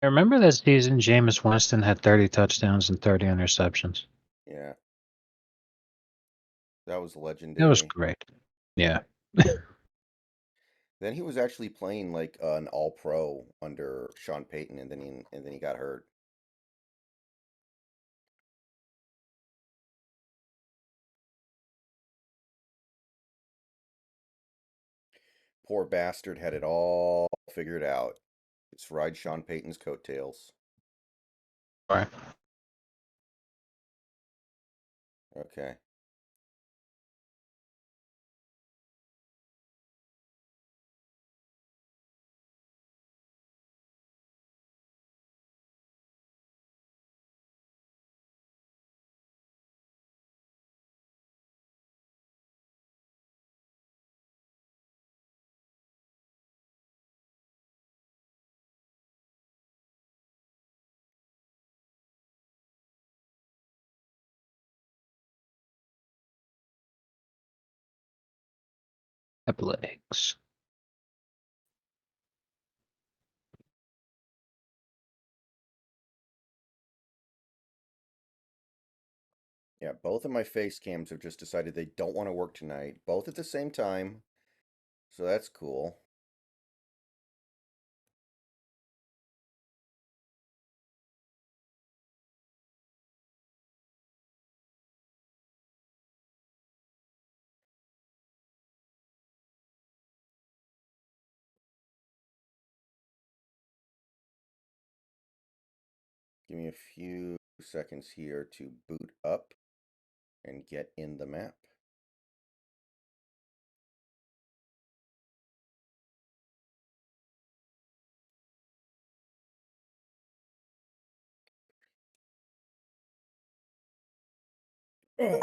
I remember that season Jameis Winston had 30 touchdowns and 30 interceptions. Yeah, that was It was legendary. great. Yeah. Then he was actually playing like an All-Pro under Sean Payton, and then he got hurt. Poor bastard had it all figured out. Just ride Sean Payton's coattails. Right. Okay. Athletics. Yeah, both of my face cams have just decided they don't want to work tonight, both at the same time. So that's cool. Give me a few seconds here to boot up and get in the map. Ugh.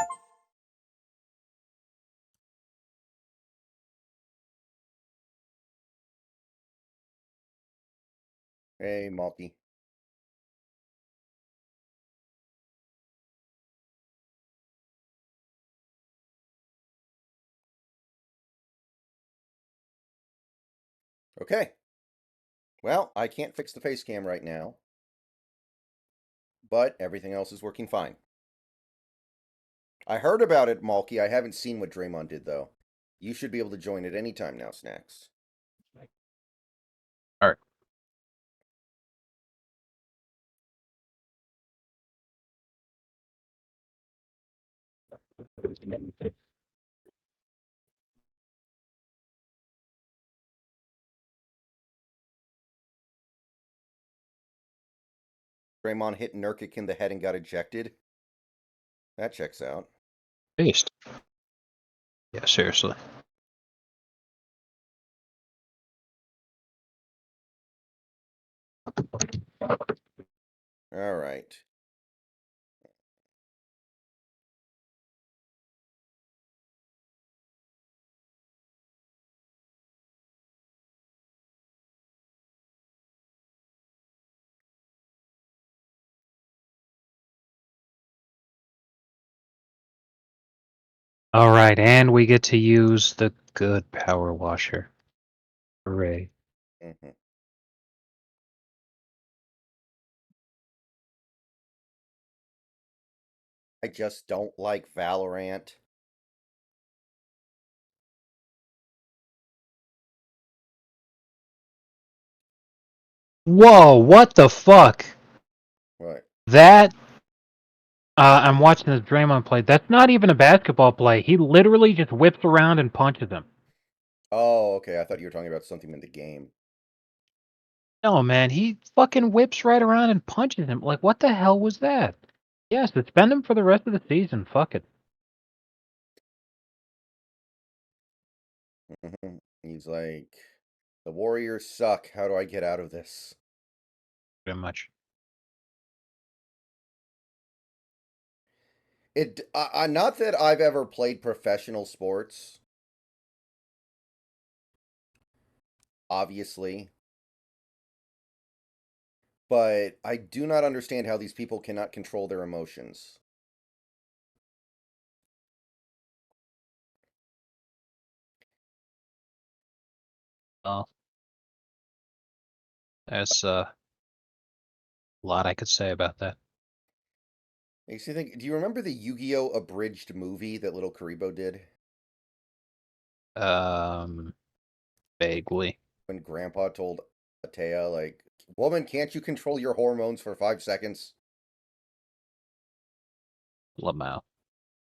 Hey, Malky. Okay. Well, I can't fix the face cam right now, but everything else is working fine. I heard about it, Malky. I haven't seen what Draymond did, though. You should be able to join at any time now, Snacks. All right. Draymond hit Nurkic in the head and got ejected. That checks out. Beast. Yeah, seriously. All right. All right, and we get to use the good power washer. Hooray. Mm-hmm. I just don't like Valorant. Whoa, what the fuck? What? That I'm watching this Draymond play. That's not even a basketball play. He literally just whips around and punches him. Oh, okay. I thought you were talking about something in the game. No, man, he fucking whips right around and punches him. Like, what the hell was that? Yeah, suspend him for the rest of the season. Fuck it. Mhm. He's like, the Warriors suck. How do I get out of this? Pretty much. Not that I've ever played professional sports, obviously, but I do not understand how these people cannot control their emotions. Oh, that's A lot I could say about that. Makes you think. Do you remember the Yu-Gi-Oh abridged movie that little Karibo did Um, Vaguely. when Grandpa told Atea, like, "Woman, can't you control your hormones for 5 seconds?" Lamau.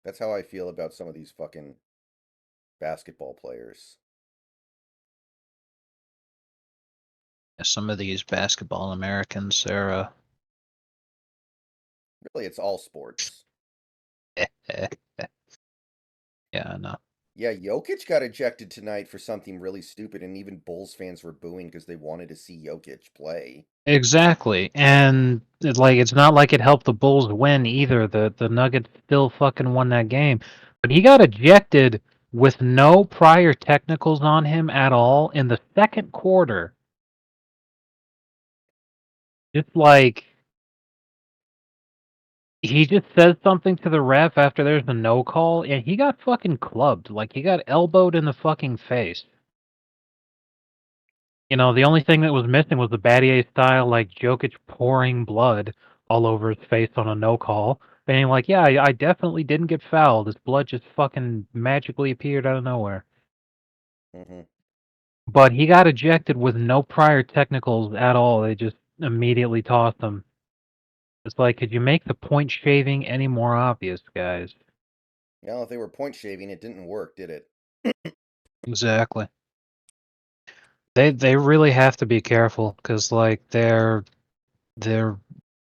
That's how I feel about some of these fucking basketball players. Some of these basketball Americans are Really, it's all sports. yeah, I know. Yeah, Jokic got ejected tonight for something really stupid, and even Bulls fans were booing because they wanted to see Jokic play. Exactly. And it's not like it helped the Bulls win either. The Nuggets still fucking won that game. But he got ejected with no prior technicals on him at all in the second quarter. Just like he just says something to the ref after there's a no call and he got fucking clubbed. Like he got elbowed in the fucking face. The only thing that was missing was the Battier style, like Jokic pouring blood all over his face on a no call. Being like, yeah, I definitely didn't get fouled. This blood just fucking magically appeared out of nowhere. Hmm. But he got ejected with no prior technicals at all. They just immediately tossed him. It's like, could you make the point shaving any more obvious, guys? Now, if they were point shaving, it didn't work, did it? Exactly. They really have to be careful because like they're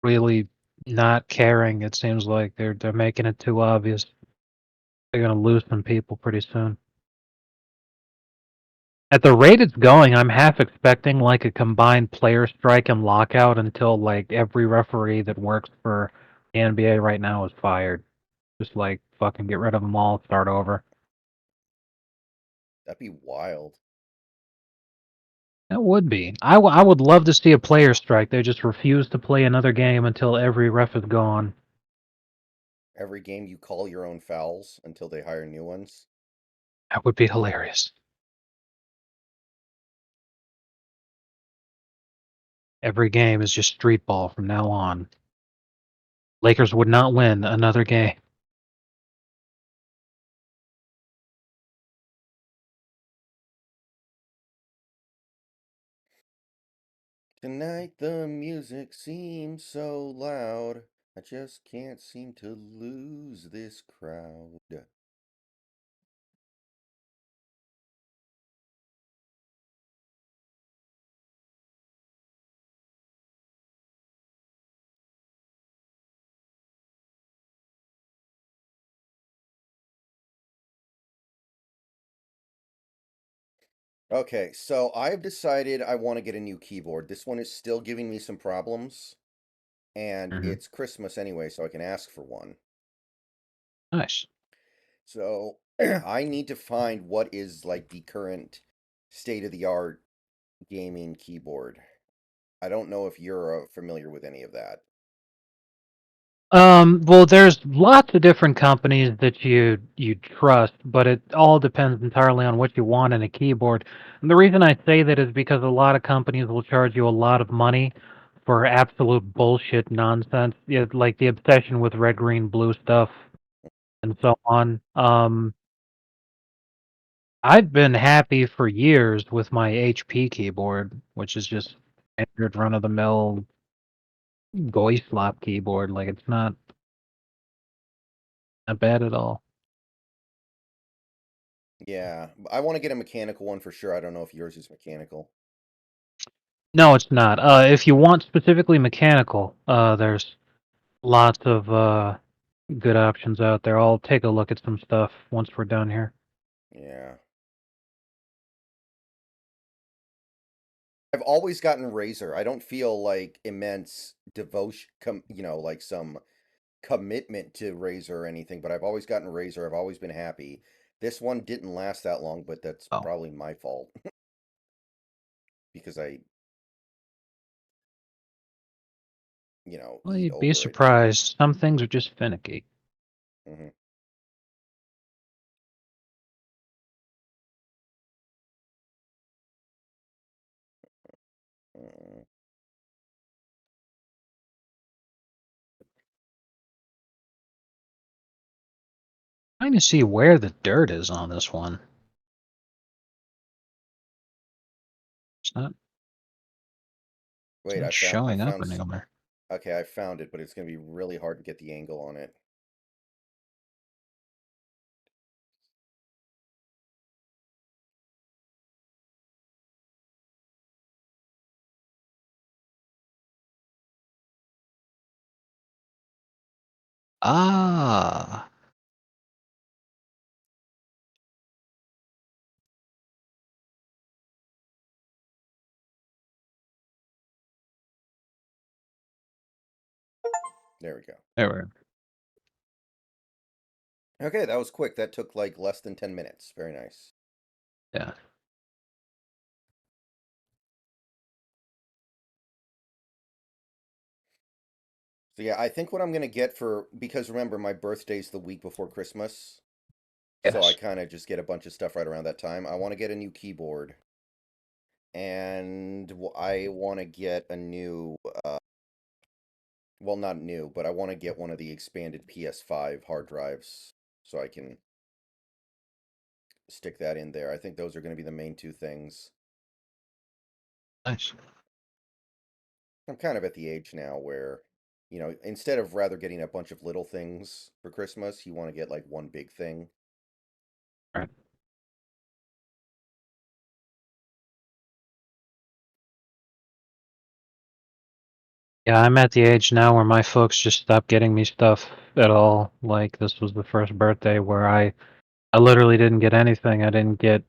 really not caring. It seems like they're making it too obvious. They're gonna lose some people pretty soon. At the rate it's going, I'm half expecting like a combined player strike and lockout until like every referee that works for the NBA right now is fired. Just like fucking get rid of them all, start over. That'd be wild. That would be. I would love to see a player strike. They just refuse to play another game until every ref is gone. Every game you call your own fouls until they hire new ones. That would be hilarious. Every game is just street ball from now on. Lakers would not win another game. Tonight the music seems so loud. I just can't seem to lose this crowd. Okay, so I've decided I want to get a new keyboard. This one is still giving me some problems, and Hmm. it's Christmas anyway, so I can ask for one. Nice. So I need to find what is like the current state of the art gaming keyboard. I don't know if you're familiar with any of that. Well, there's lots of different companies that you trust, but it all depends entirely on what you want in a keyboard. And the reason I say that is because a lot of companies will charge you a lot of money for absolute bullshit nonsense, yeah, like the obsession with red, green, blue stuff and so on. I've been happy for years with my HP keyboard, which is just standard run-of-the-mill GUI slop keyboard. Like it's not bad at all. Yeah, I want to get a mechanical one for sure. I don't know if yours is mechanical. No, it's not. If you want specifically mechanical, there's lots of good options out there. I'll take a look at some stuff once we're done here. Yeah. I've always gotten Razer. I don't feel like immense devotion, like some commitment to Razer or anything, but I've always gotten Razer. I've always been happy. This one didn't last that long, but that's Oh, probably my fault because I, well, eat you'd be over it. surprised. Some things are just finicky. Hmm. Trying to see where the dirt is on this one. It's not it's Wait, not I showing up found anywhere. okay, I found it, but it's gonna be really hard to get the angle on it. Ah, There we go. there we go. Okay, that was quick. That took like less than 10 minutes. Very nice. Yeah. So yeah, I think what I'm gonna get for because remember my birthday's the week before Christmas, so I Yes. kind of just get a bunch of stuff right around that time. I want to get a new keyboard, and I want to get a new, well, not new, but I want to get one of the expanded PS5 hard drives so I can stick that in there. I think those are going to be the main two things. Nice. I'm kind of at the age now where, instead of rather getting a bunch of little things for Christmas, you want to get like one big thing. Right. Yeah, I'm at the age now where my folks just stopped getting me stuff at all. Like this was the first birthday where I literally didn't get anything. I didn't get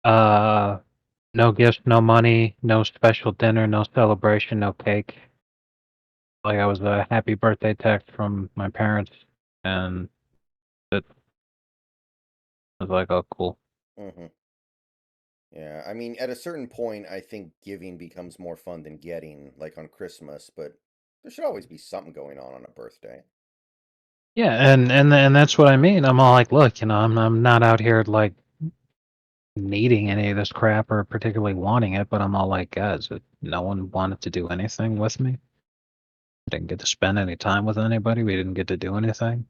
uh no gifts, no money, no special dinner, no celebration, no cake. Like I was a happy birthday text from my parents, and it was like, oh, cool. Hmm. Yeah, I mean, at a certain point, I think giving becomes more fun than getting, like on Christmas, but there should always be something going on a birthday. Yeah, and that's what I mean. I'm all like, look, I'm not out here like needing any of this crap or particularly wanting it, but I'm all like, guys, no one wanted to do anything with me. Didn't get to spend any time with anybody. We didn't get to do anything.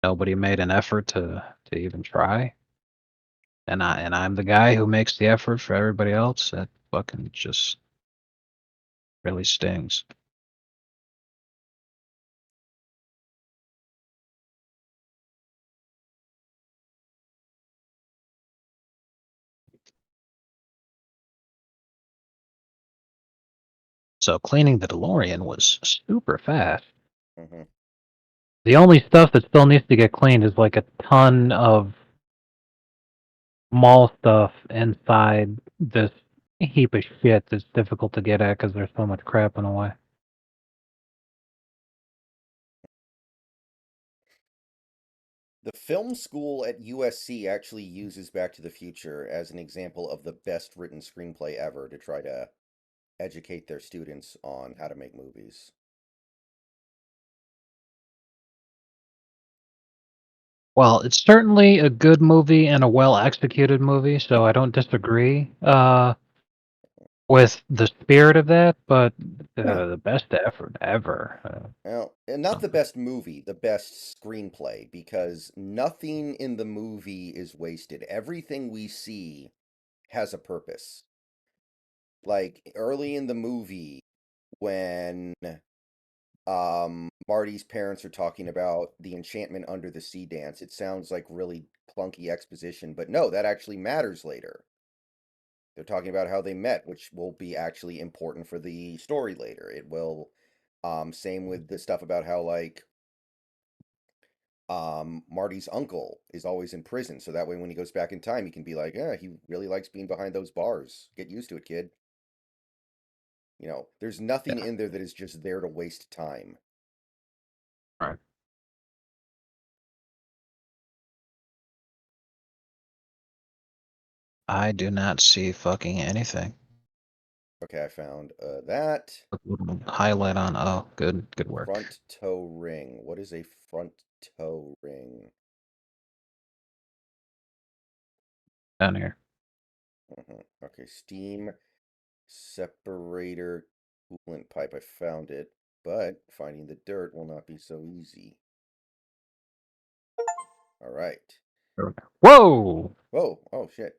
Nobody made an effort to even try. And I'm the guy who makes the effort for everybody else. That fucking just really stings. So cleaning the DeLorean was super fast. Hmm. The only stuff that still needs to get cleaned is like a ton of small stuff inside this heap of shit that's difficult to get at because there's so much crap in the way. The film school at USC actually uses Back to the Future as an example of the best written screenplay ever to try to educate their students on how to make movies. Well, it's certainly a good movie and a well executed movie, so I don't disagree with the spirit of that, but the best effort ever. Well, and not the Something. best movie, the best screenplay, because nothing in the movie is wasted. Everything we see has a purpose. Like early in the movie, when Marty's parents are talking about the enchantment under the sea dance, it sounds like really clunky exposition, but no, that actually matters later. They're talking about how they met, which will be actually important for the story later. It will, same with the stuff about how like Marty's uncle is always in prison, so that way when he goes back in time, he can be like, yeah, he really likes being behind those bars. Get used to it, kid. There's nothing Yeah, in there that is just there to waste time. right. I do not see fucking anything. Okay, I found that Highlight on. Oh, good work. front toe ring. What is a front toe ring? Down here. Okay, steam separator coolant pipe. I found it, but finding the dirt will not be so easy. All right. Whoa! Whoa. Oh shit.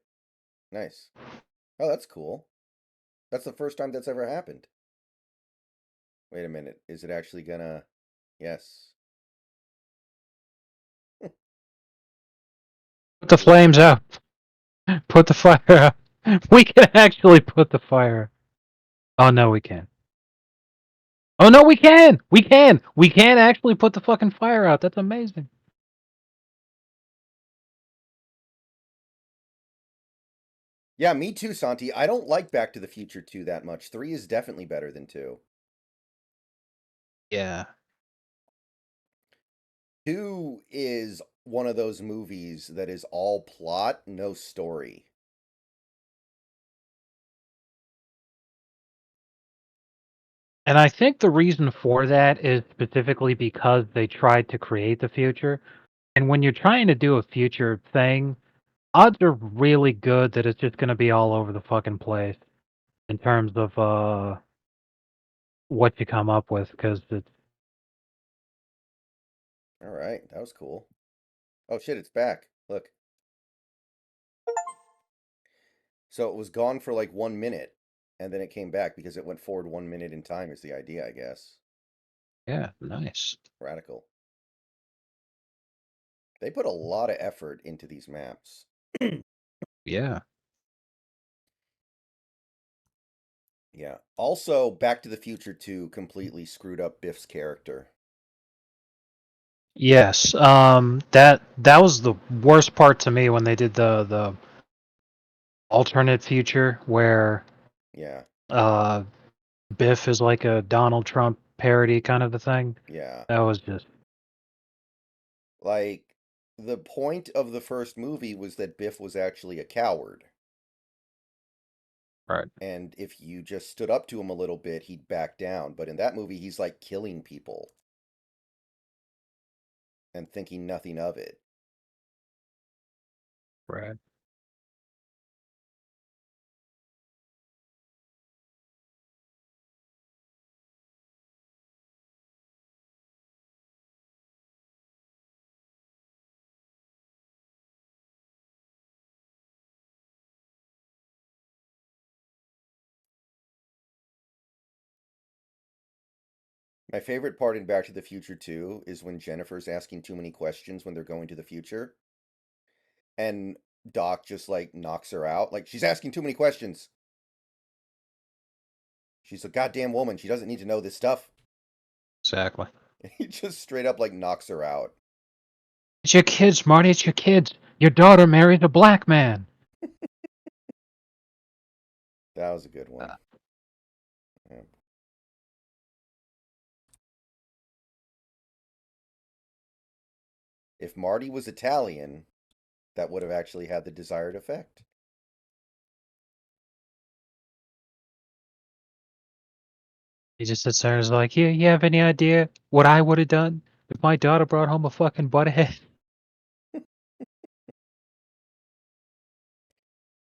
Nice. Oh, that's cool. That's the first time that's ever happened. Wait a minute. Is it actually gonna? Yes. Put the Is flames out. Put the fire out. We can actually put the fire. Oh no, we can't. Oh no, we can. We can. We can actually put the fucking fire out. That's amazing. Yeah, me too, Santi. I don't like Back to the Future 2 that much. 3 is definitely better than 2. Yeah. 2 is one of those movies that is all plot, no story. And I think the reason for that is specifically because they tried to create the future. And when you're trying to do a future thing, odds are really good that it's just going to be all over the fucking place in terms of what you come up with, because it's All right, that was cool. Oh shit, it's back. Look. So it was gone for like 1 minute, and then it came back because it went forward 1 minute in time, is the idea, I guess. yeah, nice. Radical. They put a lot of effort into these maps. Yeah. Yeah. Also, Back to the Future 2 completely screwed up Biff's character. Yes. That was the worst part to me when they did the alternate future where Yeah. uh Biff is like a Donald Trump parody kind of a thing. Yeah. That was just Like, the point of the first movie was that Biff was actually a coward. right. And if you just stood up to him a little bit, he'd back down. But in that movie, he's like killing people and thinking nothing of it. Right. My favorite part in Back to the Future 2 is when Jennifer's asking too many questions when they're going to the future. And Doc just like knocks her out. Like, she's asking too many questions. She's a goddamn woman. She doesn't need to know this stuff. Exactly. He just straight up like knocks her out. It's your kids, Marty. It's your kids. Your daughter married a black man. That was a good one. Uh, Yeah. If Marty was Italian, that would have actually had the desired effect. He just sits there and is like, "Yeah, you have any idea what I would have done if my daughter brought home a fucking butthead?"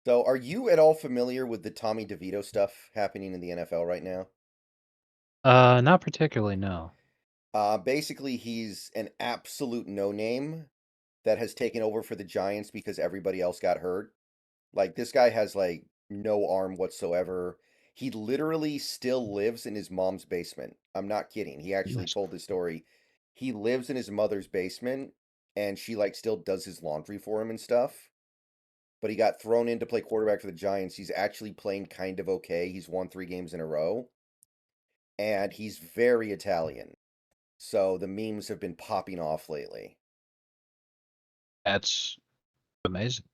So, are you at all familiar with the Tommy DeVito stuff happening in the NFL right now? Not particularly. No. Basically, he's an absolute no name that has taken over for the Giants because everybody else got hurt. Like, this guy has like no arm whatsoever. He literally still lives in his mom's basement. I'm not kidding. He actually Nice. told the story. He lives in his mother's basement and she like still does his laundry for him and stuff. But he got thrown in to play quarterback for the Giants. He's actually playing kind of okay. He's won 3 games in a row. And he's very Italian. So the memes have been popping off lately. That's amazing.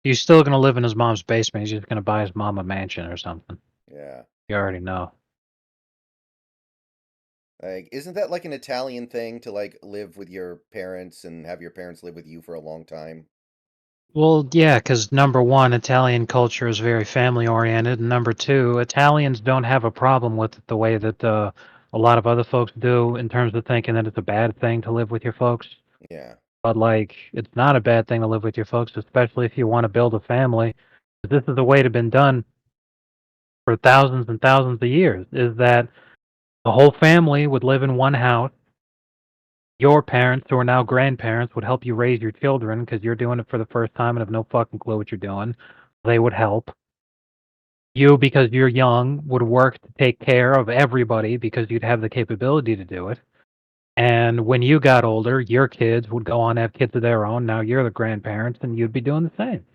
He's still gonna live in his mom's basement. He's just gonna buy his mom a mansion or something. Yeah. You already know. Like, isn't that like an Italian thing to like live with your parents and have your parents live with you for a long time? Well, yeah, because number one, Italian culture is very family oriented, and number two, Italians don't have a problem with it the way that a lot of other folks do in terms of thinking that it's a bad thing to live with your folks. Yeah. But like, it's not a bad thing to live with your folks, especially if you want to build a family. This is the way it's been done for thousands and thousands of years. Is that the whole family would live in one house. Your parents, who are now grandparents, would help you raise your children because you're doing it for the first time and have no fucking clue what you're doing. They would help. You, because you're young, would work to take care of everybody because you'd have the capability to do it. And when you got older, your kids would go on to have kids of their own. Now you're the grandparents and you'd be doing the same.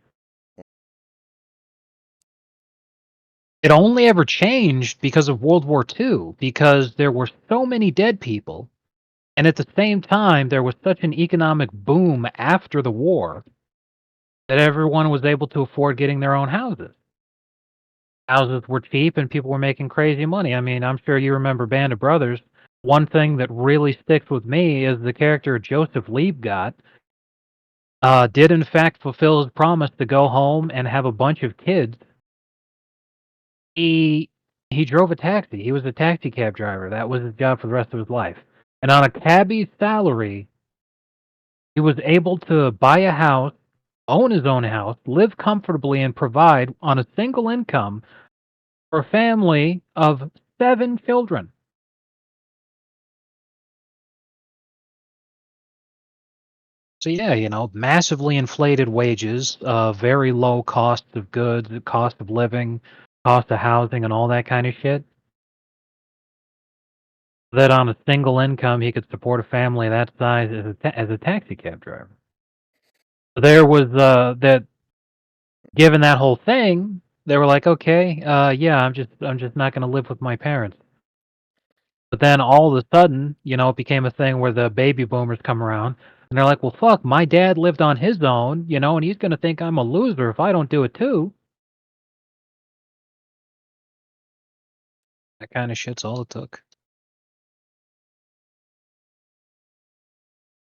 It only ever changed because of World War II, because there were so many dead people. And at the same time, there was such an economic boom after the war that everyone was able to afford getting their own houses. Houses were cheap and people were making crazy money. I mean, I'm sure you remember Band of Brothers. One thing that really sticks with me is the character Joseph Liebgott did in fact fulfill his promise to go home and have a bunch of kids. He he drove a taxi. He was a taxi cab driver. That was his job for the rest of his life. And on a cabbie's salary, he was able to buy a house, own his own house, live comfortably, and provide on a single income for a family of 7 children. So yeah, massively inflated wages, very low cost of goods, cost of living, cost of housing, and all that kind of shit. That on a single income, he could support a family that size as a taxi cab driver. There was that given that whole thing, they were like, okay, yeah, I'm just not going to live with my parents. But then all of a sudden, it became a thing where the baby boomers come around and they're like, well, fuck, my dad lived on his own, and he's going to think I'm a loser if I don't do it too. That kind of shit's all it took.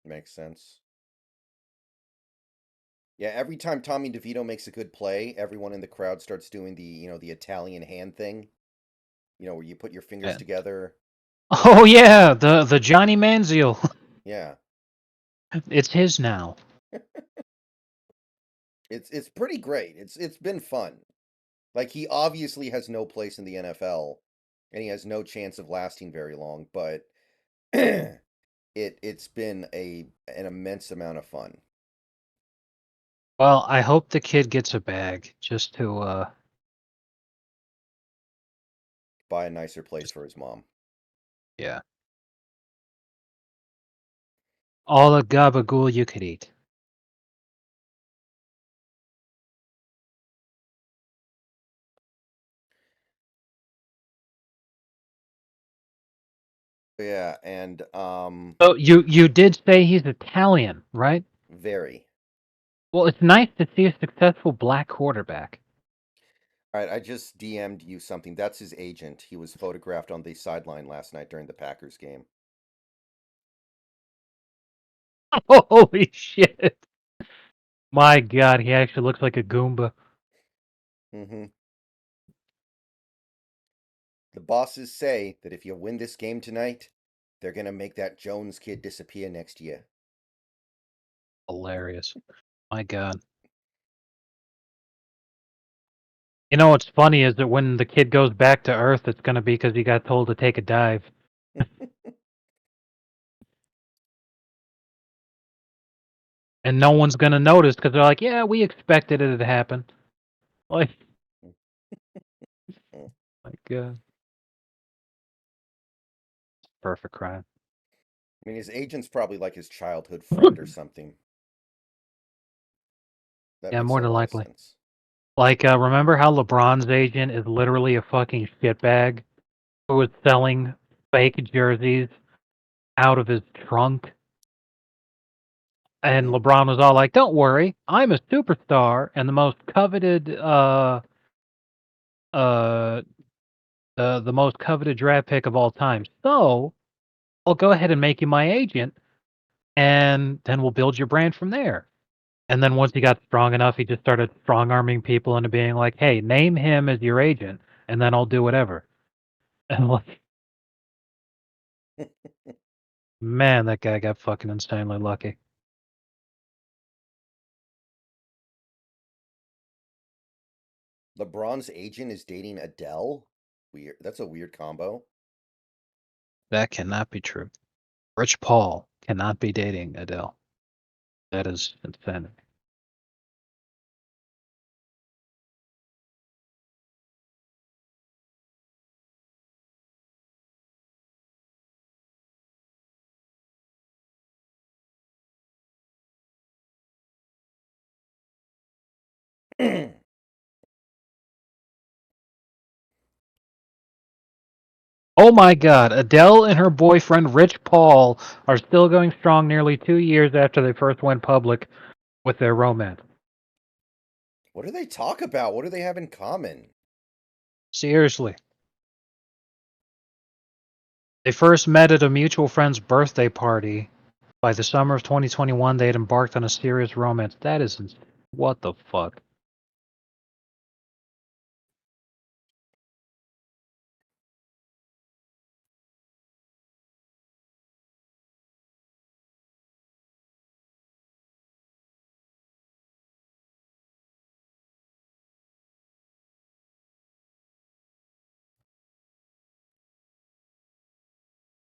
Makes sense. Yeah, every time Tommy DeVito makes a good play, everyone in the crowd starts doing the Italian hand thing, where you put your fingers Yeah. together. Oh yeah, the Johnny Manziel. Yeah. It's his now. It's pretty great. It's been fun. Like he obviously has no place in the NFL and he has no chance of lasting very long, but it's been an immense amount of fun. Well, I hope the kid gets a bag just to Buy a nicer place just for his mom. yeah. All the gabagool you could eat. Yeah, and So you did say he's Italian, right? very. Well, it's nice to see a successful black quarterback. All right, I just DM'd you something. That's his agent. He was photographed on the sideline last night during the Packers game. Holy shit. My God, he actually looks like a Goomba. Mm-hmm. The bosses say that if you win this game tonight, they're gonna make that Jones kid disappear next year. Hilarious. My God. You know what's funny is that when the kid goes back to Earth, it's going to be because he got told to take a dive. And no one's going to notice because they're like, yeah, we expected it to happen. Like, my God. Perfect crime. I mean, his agent's probably like his childhood friend or something. That Yeah, makes a more than lot of likely. sense. Like, remember how LeBron's agent is literally a fucking shitbag who was selling fake jerseys out of his trunk? And Hmm. LeBron was all like, "Don't worry, I'm a superstar and the most coveted, uh, the most coveted draft pick of all time. So I'll go ahead and make you my agent, and then we'll build your brand from there." And then once he got strong enough, he just started strong arming people into being like, "Hey, name him as your agent, and then I'll do whatever." And like, man, that guy got fucking insanely lucky. LeBron's agent is dating Adele? Weird. That's a weird combo. That cannot be true. Rich Paul cannot be dating Adele. That is insanity. Oh my god, Adele and her boyfriend Rich Paul are still going strong nearly 2 years after they first went public with their romance. What do they talk about? What do they have in common? Seriously. They first met at a mutual friend's birthday party. By the summer of 2021, they had embarked on a serious romance. That is what the fuck?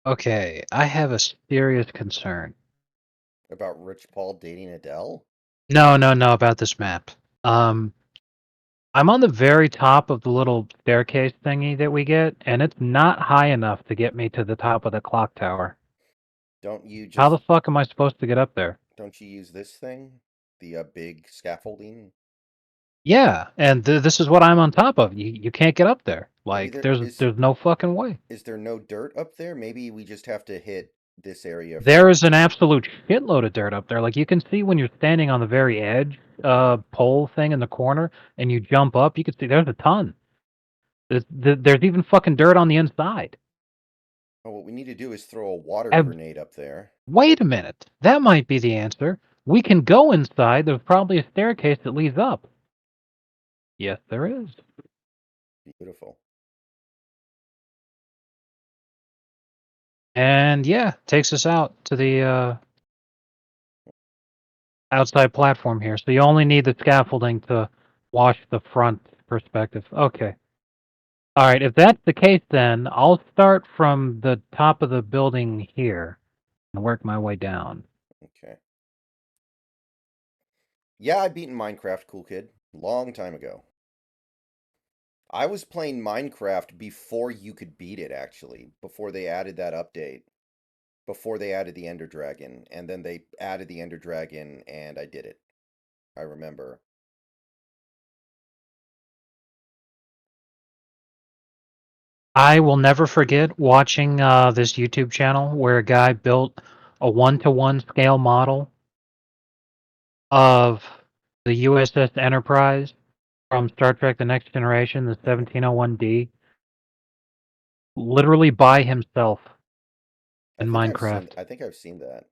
Okay, I have a serious concern. About Rich Paul dating Adele? No, no, no, about this map. Um, I'm on the very top of the little staircase thingy that we get, and it's not high enough to get me to the top of the clock tower. Don't you How the just fuck am I supposed to get up there? don't you use this thing? The big scaffolding? Yeah, and this is what I'm on top of. You can't get up there. Maybe Like there there's no fucking way. is there no dirt up there? Maybe we just have to hit this area There first. is an absolute shitload of dirt up there. Like you can see when you're standing on the very edge, pole thing in the corner, and you jump up, you can see there's a ton. There's even fucking dirt on the inside. Oh, what we need to do is throw a water And grenade up there. wait a minute, that might be the answer. We can go inside. There's probably a staircase that leads up. Yes, there is. Beautiful. And yeah, takes us out to the outside platform here. So you only need the scaffolding to wash the front perspective. Okay. All right, if that's the case, then I'll start from the top of the building here and work my way down. Okay. Yeah, I beaten Minecraft, cool kid. Long time ago. I was playing Minecraft before you could beat it, actually. Before they added that update. Before they added the Ender Dragon. And then they added the Ender Dragon, and I did it. I remember. I will never forget watching this YouTube channel where a guy built a one-to-one scale model of the USS Enterprise from Star Trek: The Next Generation, the Mhm. 1701D, literally by himself in Minecraft. I think I've seen that.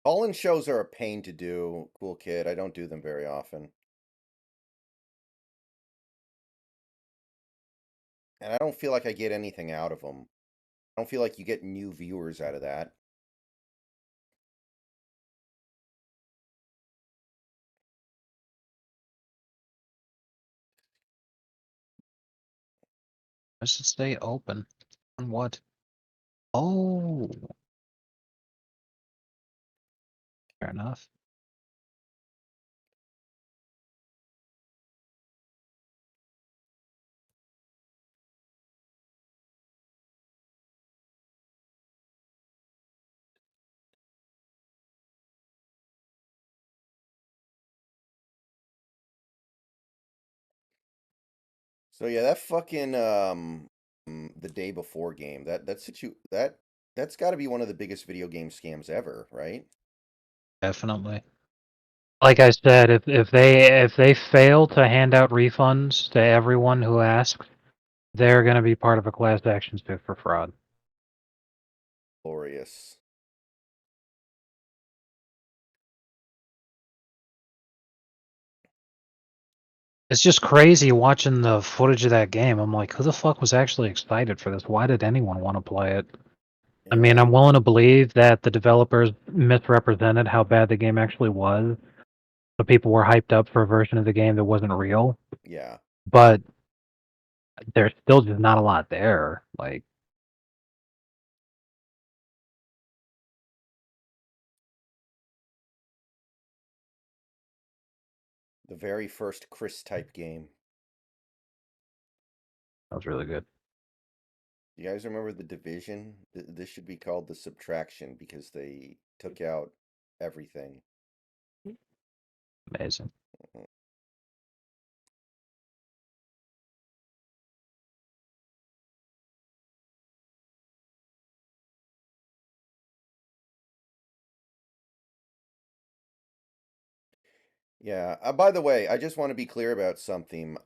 Call-in shows are a pain to do, cool kid. I don't do them very often. And I don't feel like I get anything out of them. I don't feel like you get new viewers out of that. I should stay open. On what? Oh, fair enough. So yeah, that fucking the day before game, that's got to be one of the biggest video game scams ever, right? Definitely. Like I said, if they fail to hand out refunds to everyone who asks, they're going to be part of a class action suit for fraud. Glorious. It's just crazy watching the footage of that game. I'm like, who the fuck was actually excited for this? Why did anyone want to play it? I mean, Yeah, I'm willing to believe that the developers misrepresented how bad the game actually was. So people were hyped up for a version of the game that wasn't real, yeah. but there's still just not a lot there. Like, The very first Chris type game. that was really good. You guys remember the Division? This should be called the Subtraction because they took out everything. Amazing. Yeah. By the way, I just want to be clear about something.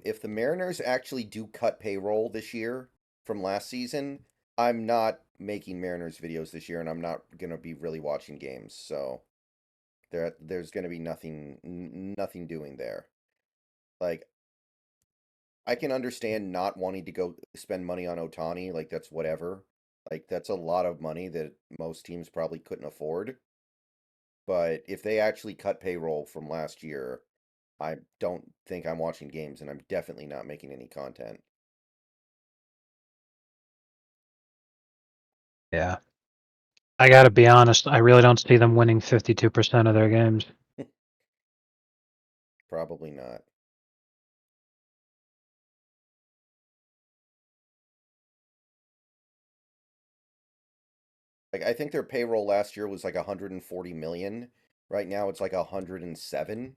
If the Mariners actually do cut payroll this year from last season, I'm not making Mariners videos this year, and I'm not gonna be really watching games. So there's gonna be nothing doing there. Like I can understand not wanting to go spend money on Otani. Like that's whatever. Like that's a lot of money that most teams probably couldn't afford. But if they actually cut payroll from last year, I don't think I'm watching games, and I'm definitely not making any content. Yeah. I gotta be honest, I really don't see them winning 52% of their games. Probably not. Like I think their payroll last year was like 140 million. Right now it's like 107.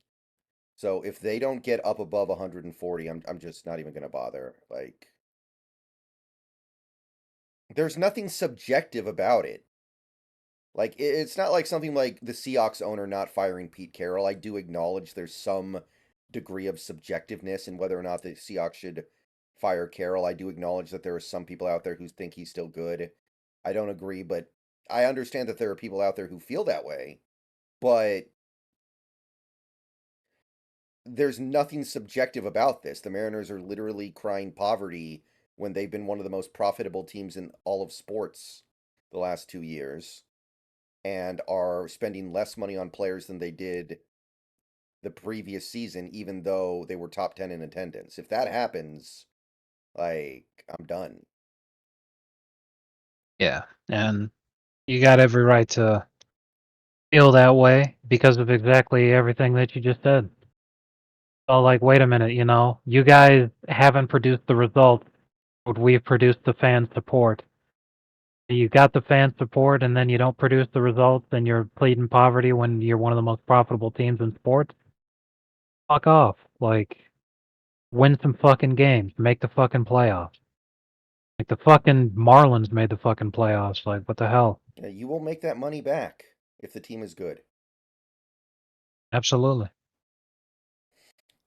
So if they don't get up above 140, I'm just not even gonna bother. Like there's nothing subjective about it. Like it's not like something like the Seahawks owner not firing Pete Carroll. I do acknowledge there's some degree of subjectiveness in whether or not the Seahawks should fire Carroll. I do acknowledge that there are some people out there who think he's still good. I don't agree, but I understand that there are people out there who feel that way. But there's nothing subjective about this. The Mariners are literally crying poverty when they've been one of the most profitable teams in all of sports the last 2 years and are spending less money on players than they did the previous season, even though they were top 10 in attendance. If that happens, like, I'm done. Yeah. And you got every right to feel that way because of exactly everything that you just said. So, like, wait a minute, you guys haven't produced the results, but we've produced the fan support. You got the fan support and then you don't produce the results and you're pleading poverty when you're one of the most profitable teams in sports? Fuck off. Like, win some fucking games. Make the fucking playoffs. Like, the fucking Marlins made the fucking playoffs. Like, what the hell? Yeah, you will make that money back if the team is good. Absolutely.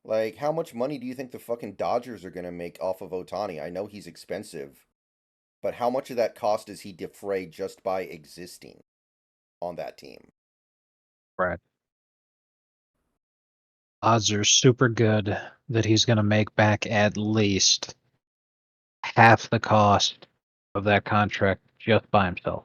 Like, how much money do you think the fucking Dodgers are going to make off of Otani? I know he's expensive, but how much of that cost does he defray just by existing on that team? Right. Odds are super good that he's going to make back at least half the cost of that contract just by himself.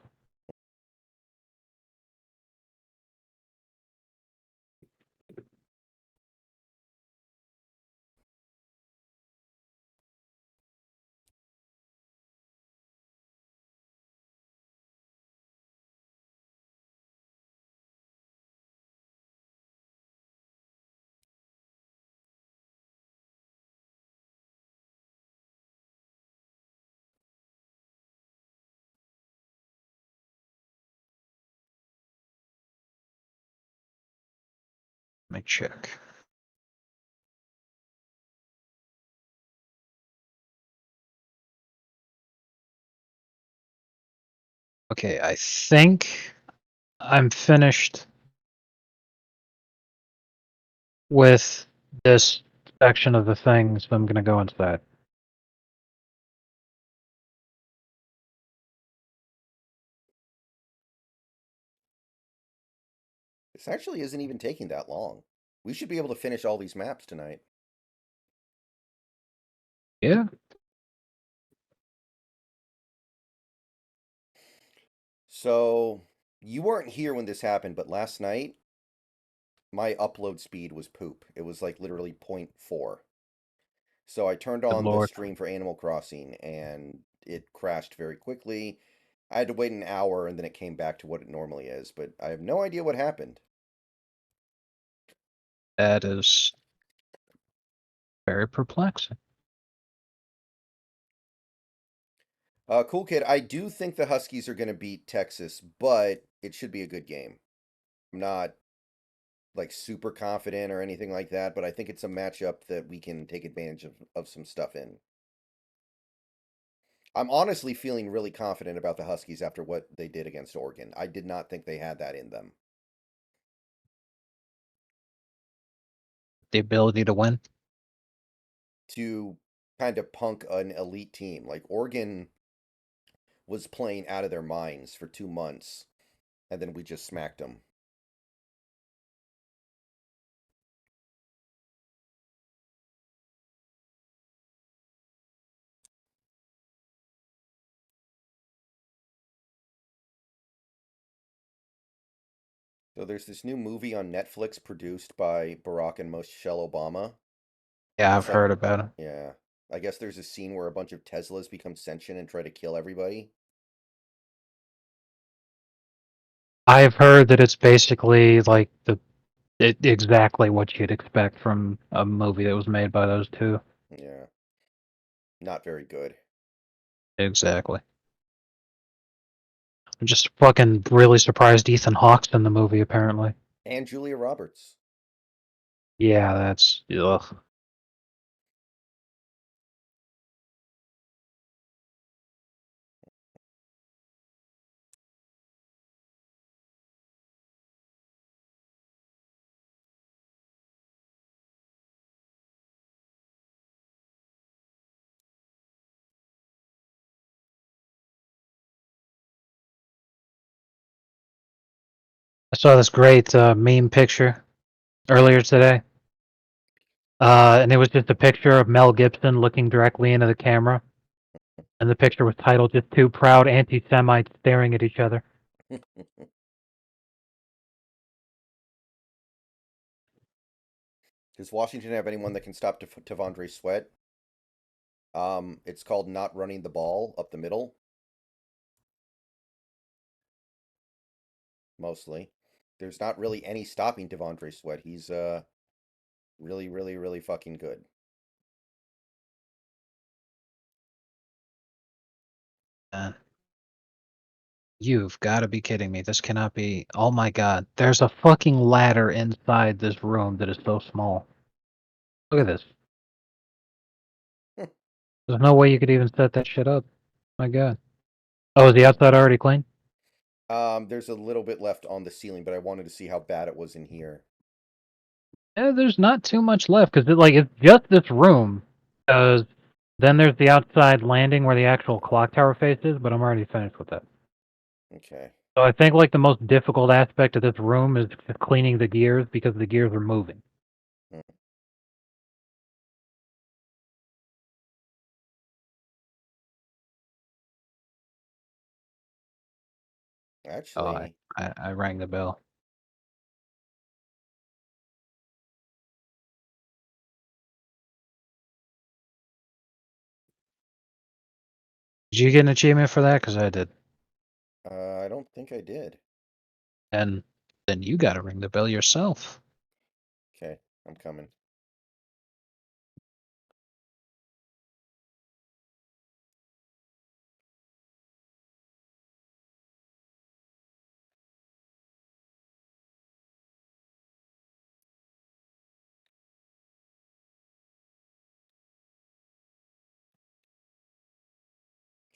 Let me check. Okay, I think I'm finished with this section of the thing, so I'm gonna go inside. This actually isn't even taking that long. We should be able to finish all these maps tonight. Yeah, So, you weren't here when this happened, but last night, my upload speed was poop. It was like literally zero point 0.4. So I turned good on the lord. stream for Animal Crossing and it crashed very quickly. I had to wait an hour and then it came back to what it normally is, but I have no idea what happened. That is very perplexing. Cool kid, I do think the Huskies are going to beat Texas, but it should be a good game. I'm not like super confident or anything like that, but I think it's a matchup that we can take advantage of some stuff in. I'm honestly feeling really confident about the Huskies after what they did against Oregon. I did not think they had that in them. The ability to win. To kind of punk an elite team. Like Oregon was playing out of their minds for 2 months, and then we just smacked them. So there's this new movie on Netflix produced by Barack and Michelle Obama. Yeah, I've It's like, heard about it. yeah, I guess there's a scene where a bunch of Teslas become sentient and try to kill everybody. I've heard that it's basically like exactly what you'd expect from a movie that was made by those two. Yeah, not very good. Exactly. I'm just fucking really surprised Ethan Hawke's in the movie, apparently. And Julia Roberts. Yeah, that's ugh. I saw this great meme picture earlier today. And it was just a picture of Mel Gibson looking directly into the camera. And the picture was titled just two proud anti-Semites staring at each other. Does Washington have anyone that can stop Tavondre Sweat? It's called not running the ball up the middle, mostly. There's not really any stopping Tavondre Sweat. He's really, really, really fucking good. Man, you've got to be kidding me. This cannot be. Oh my god. There's a fucking ladder inside this room that is so small. Look at this. There's no way you could even set that shit up. My god. Oh, is the outside already clean? There's a little bit left on the ceiling, but I wanted to see how bad it was in here. Yeah, there's not too much left because it's just this room. Because then there's the outside landing where the actual clock tower face is, but I'm already finished with that. Okay. So I think like the most difficult aspect of this room is just cleaning the gears because the gears are moving. Mm. Oh, I, Actually, I, I rang the bell. Did you get an achievement for that? Because I did. I don't think I did. And then you got to ring the bell yourself. Okay, I'm coming.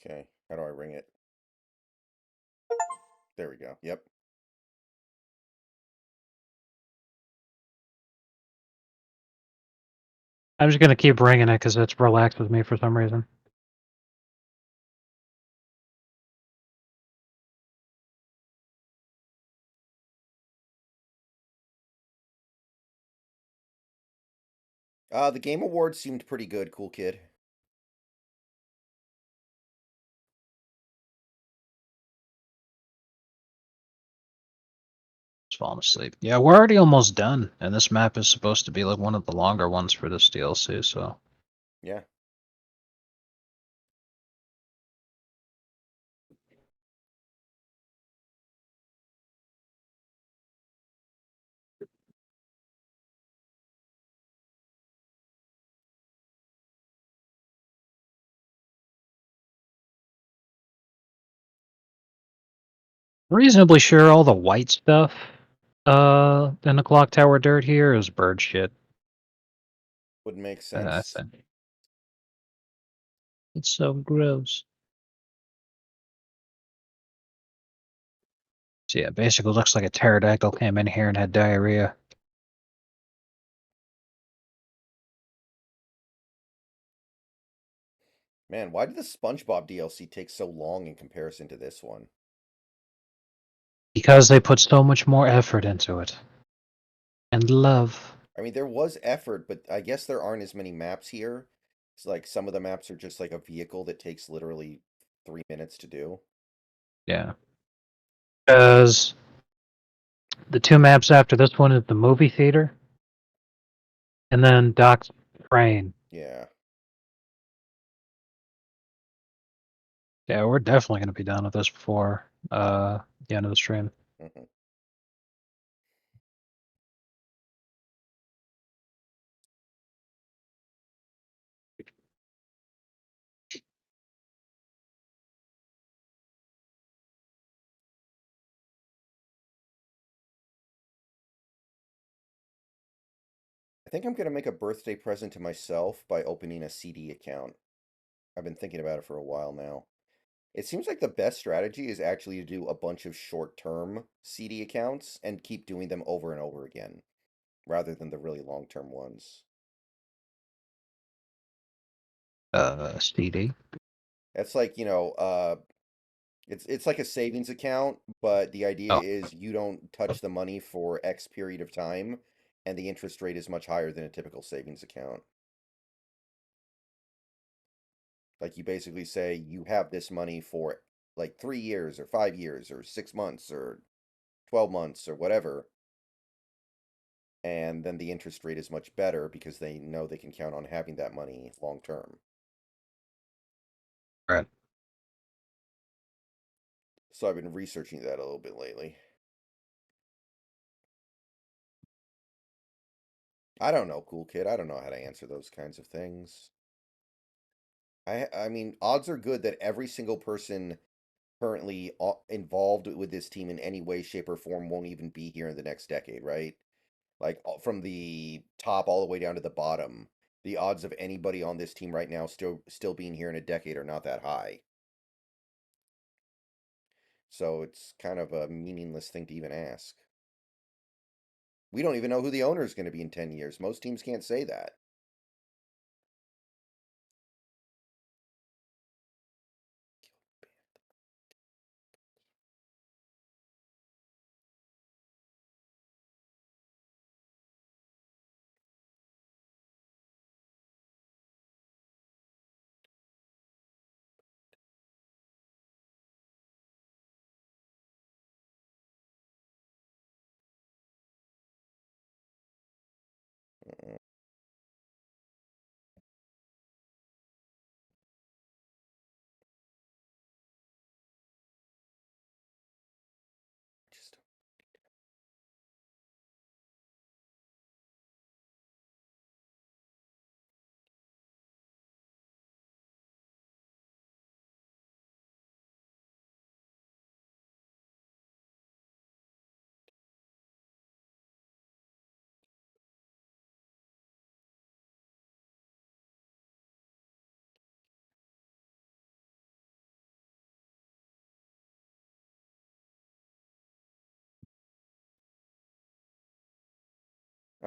Okay, how do I ring it? There we go. Yep. I'm just gonna keep ringing it because it's relaxed with me for some reason. The Game Awards seemed pretty good, cool kid. Just falling asleep. Yeah, we're already almost done, and this map is supposed to be like one of the longer ones for this DLC, so Yeah. reasonably sure all the white stuff in the clock tower dirt here is bird shit. Would make I sense. think it's so gross. So yeah, basically looks like a pterodactyl came in here and had diarrhea. Man, why did the SpongeBob DLC take so long in comparison to this one? Because they put so much more effort into it. And love. I mean, there was effort, but I guess there aren't as many maps here. It's like some of the maps are just like a vehicle that takes literally 3 minutes to do. Yeah. Because the two maps after this one is the movie theater and then Doc's train. Yeah. Yeah, we're definitely gonna be done with this before the end of the stream. Hmm. I think I'm gonna make a birthday present to myself by opening a CD account. I've been thinking about it for a while now. It seems like the best strategy is actually to do a bunch of short-term CD accounts and keep doing them over and over again, rather than the really long-term ones. CD. That's like, it's like a savings account, but the idea Oh, is you don't touch the money for X period of time, and the interest rate is much higher than a typical savings account. Like you basically say you have this money for like 3 years or 5 years or 6 months or 12 months or whatever, and then the interest rate is much better because they know they can count on having that money long term. right. So I've been researching that a little bit lately. I don't know, cool kid. I don't know how to answer those kinds of things. I mean, odds are good that every single person currently involved with this team in any way, shape, or form won't even be here in the next decade, right? Like from the top all the way down to the bottom, the odds of anybody on this team right now still being here in a decade are not that high. So it's kind of a meaningless thing to even ask. We don't even know who the owner is going to be in 10 years. Most teams can't say that.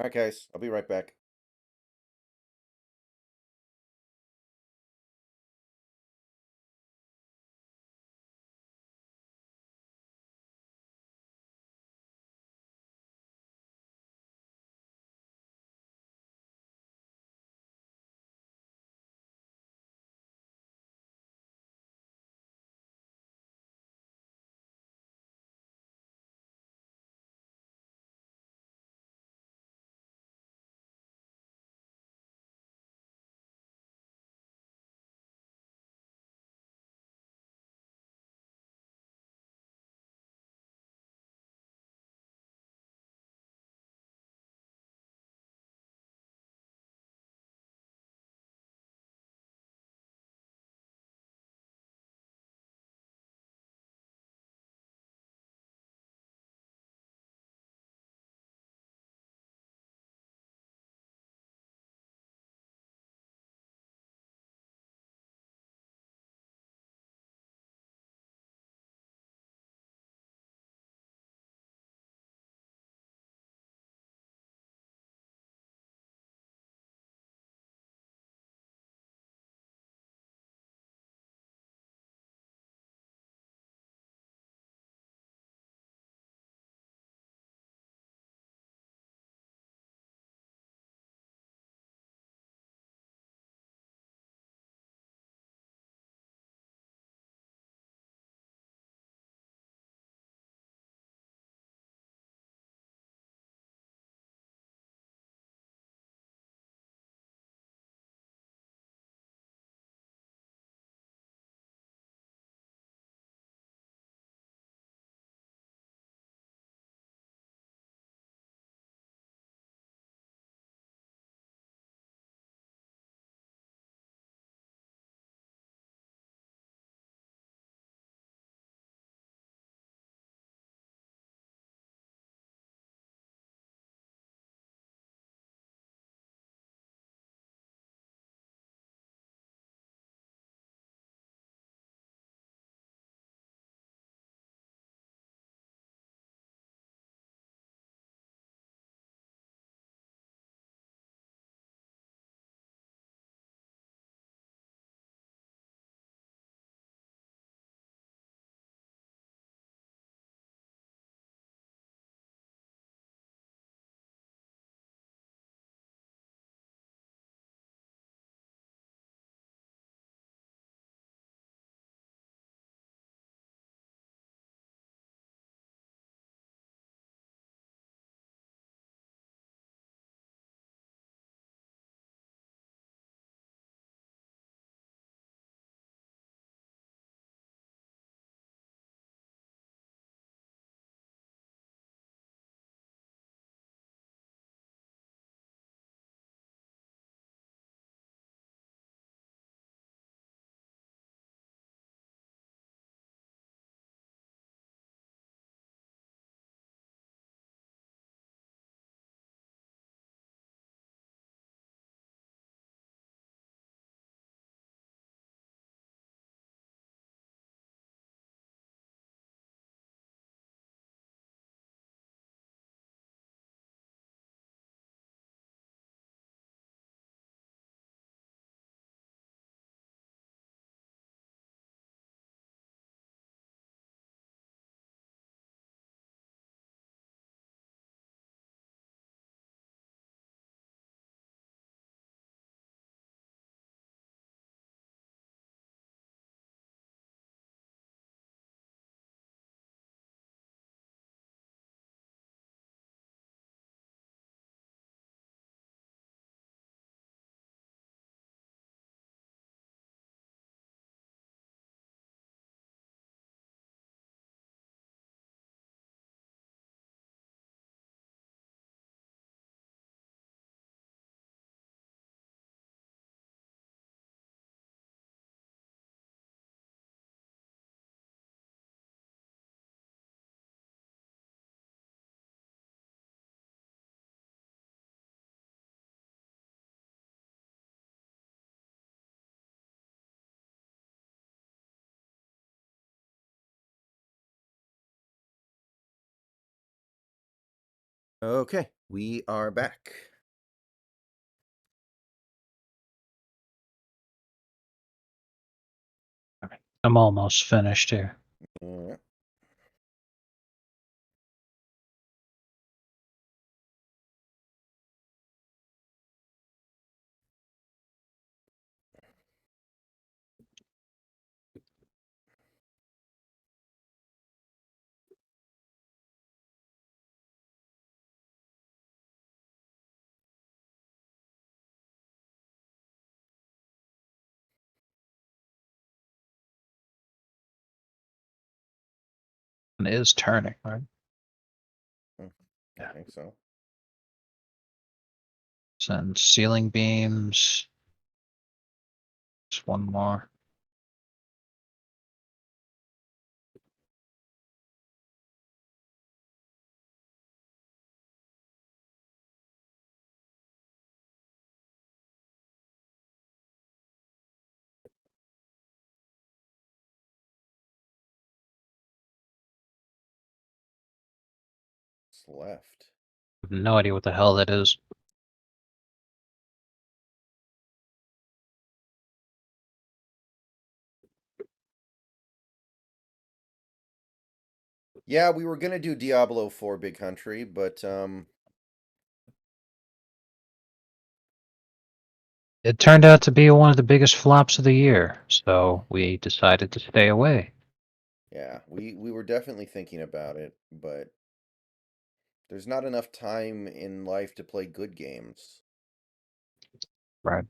All right, guys. I'll be right back. Okay, We are back. I'm almost finished here. Yeah. It is turning, right? I think so. Send ceiling beams. Just one more. It's left. I have no idea what the hell that is. Yeah, we were gonna do Diablo 4 Big Country, but It turned out to be one of the biggest flops of the year, so we decided to stay away. yeah, we were definitely thinking about it, but there's not enough time in life to play good games. Right.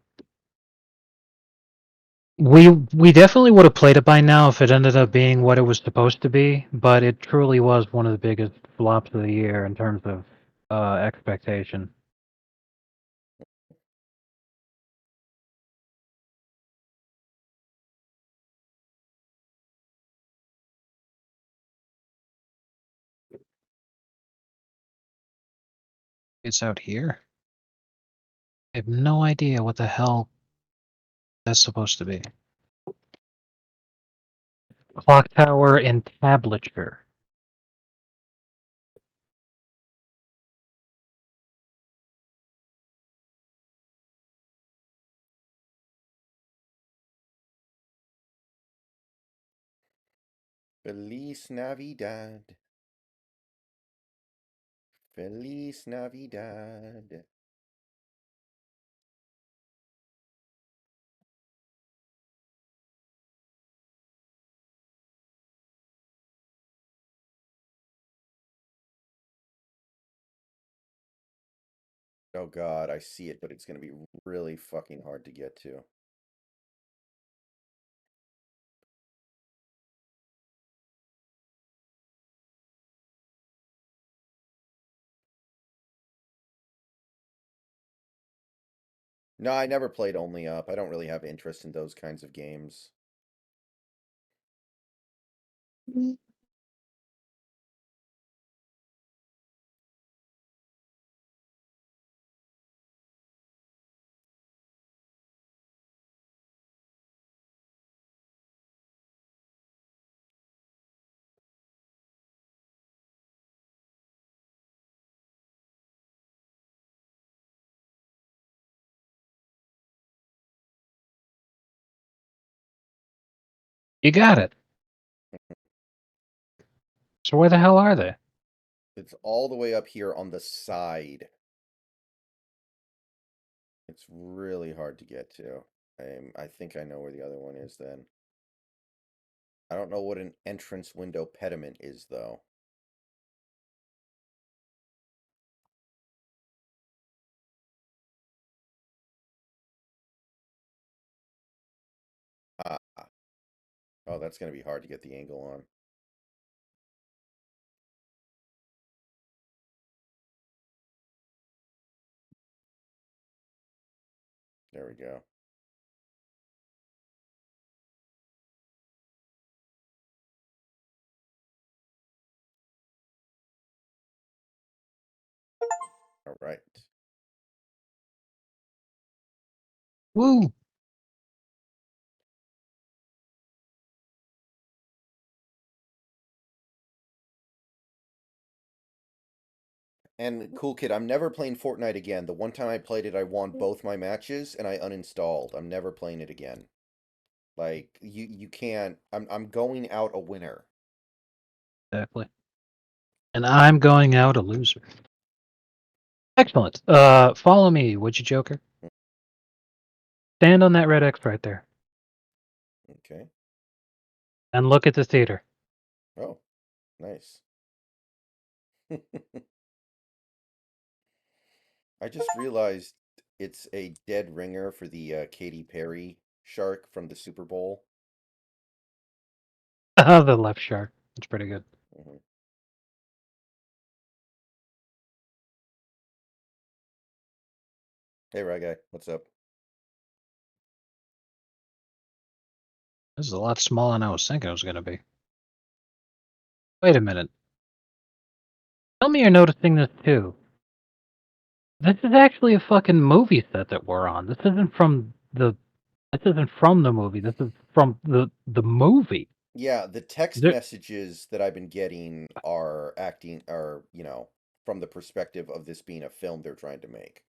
We definitely would have played it by now if it ended up being what it was supposed to be, but it truly was one of the biggest flops of the year in terms of expectation. It's out here. I have no idea what the hell that's supposed to be. Clock tower and tablature. Feliz Navidad. Feliz Navidad. Oh god, I see it, but it's gonna be really fucking hard to get to. No, I never played Only Up. I don't really have interest in those kinds of games. You got it. So where the hell are they? It's all the way up here on the side. It's really hard to get to. I think I know where the other one is then. I don't know what an entrance window pediment is, though. Ah. Oh, that's going to be hard to get the angle on. There we go. All right. Woo! And cool kid, I'm never playing Fortnite again. The one time I played it, I won both my matches and I uninstalled. I'm never playing it again. Like you can't. I'm going out a winner. Exactly. And I'm going out a loser. Excellent. Follow me, would you, Joker? Stand on that red X right there Okay. and look at the theater. Oh, nice. I just realized it's a dead ringer for the Katy Perry shark from the Super Bowl. The left shark. That's pretty good. Hmm. Hey, Rag Guy, what's up? This is a lot smaller than I was thinking it was going to be. Wait a minute. Tell me you're noticing this too. This is actually a fucking movie set that we're on. This isn't from the. This isn't from the movie. This is from the movie. Yeah, the text There, messages that I've been getting are from the perspective of this being a film they're trying to make.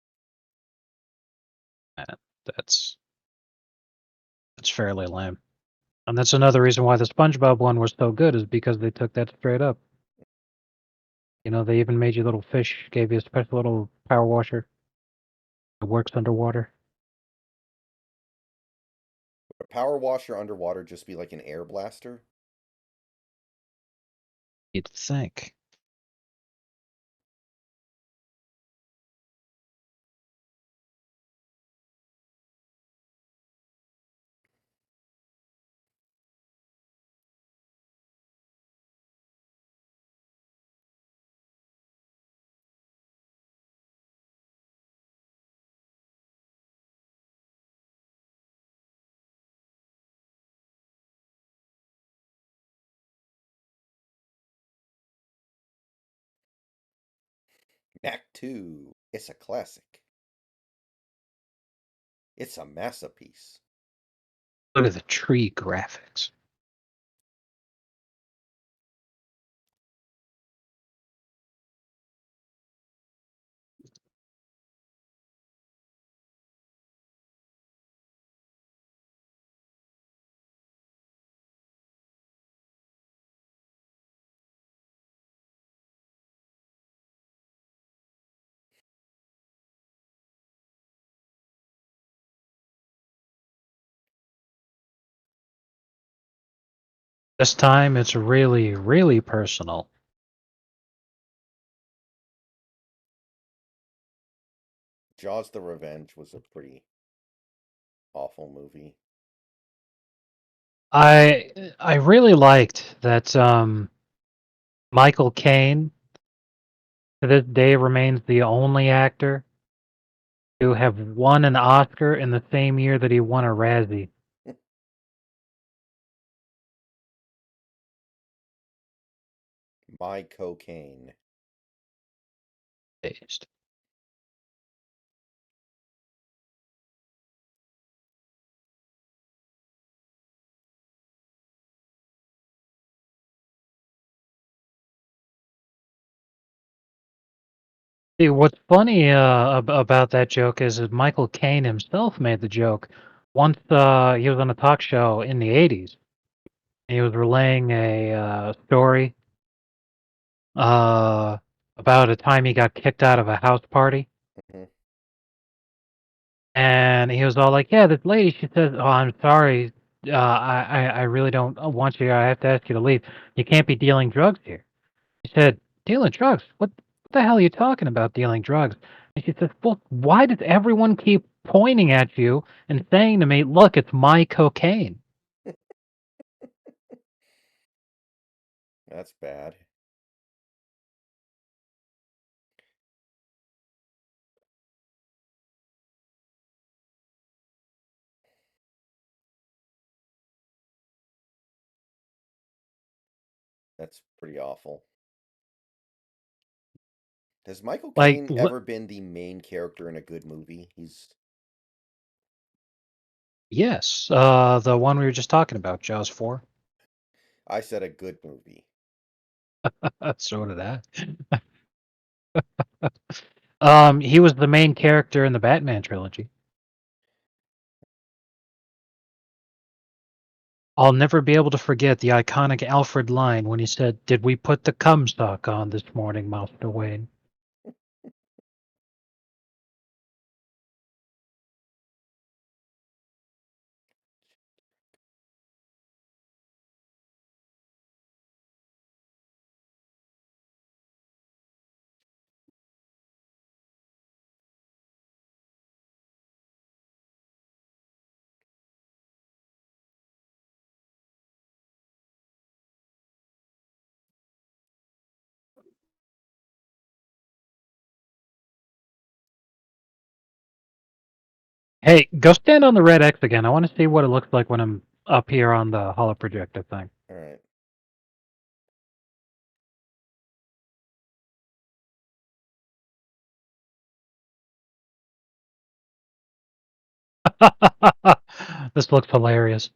that's fairly lame. And that's another reason why the SpongeBob one was so good is because they took that straight up. You know, they even made you little fish, gave you a special little power washer that works underwater. Would a power washer underwater just be like an air blaster? You'd think. Knack 2. It's a classic. It's a masterpiece. Look at the tree graphics. This time it's really, really personal. Jaws the Revenge was a pretty awful movie. I really liked that Michael Caine to this day remains the only actor to have won an Oscar in the same year that he won a Razzie. My Cocaine. Based. See, what's funny about that joke is that Michael Caine himself made the joke. Once he was on a talk show in the 80s. He was relaying a story uh, about a time he got kicked out of a house party. Hmm. And he was all like, "Yeah, this lady." She says, "Oh, I'm sorry. I really don't want you. I have to ask you to leave. You can't be dealing drugs here." He said, "Dealing drugs? What the hell are you talking about, dealing drugs?" And she says, "Well, why does everyone keep pointing at you and saying to me, 'Look, it's my cocaine'?" That's bad. That's pretty awful. Has Michael Like, Caine ever been the main character in a good movie? yes, the one we were just talking about, Jaws 4. I said a good movie. So did that. He was the main character in the Batman trilogy. I'll never be able to forget the iconic Alfred line when he said, "Did we put the Comstock on this morning, Master Wayne?" Hey, go stand on the red X again. I want to see what it looks like when I'm up here on the holo projector thing. All right. This looks hilarious.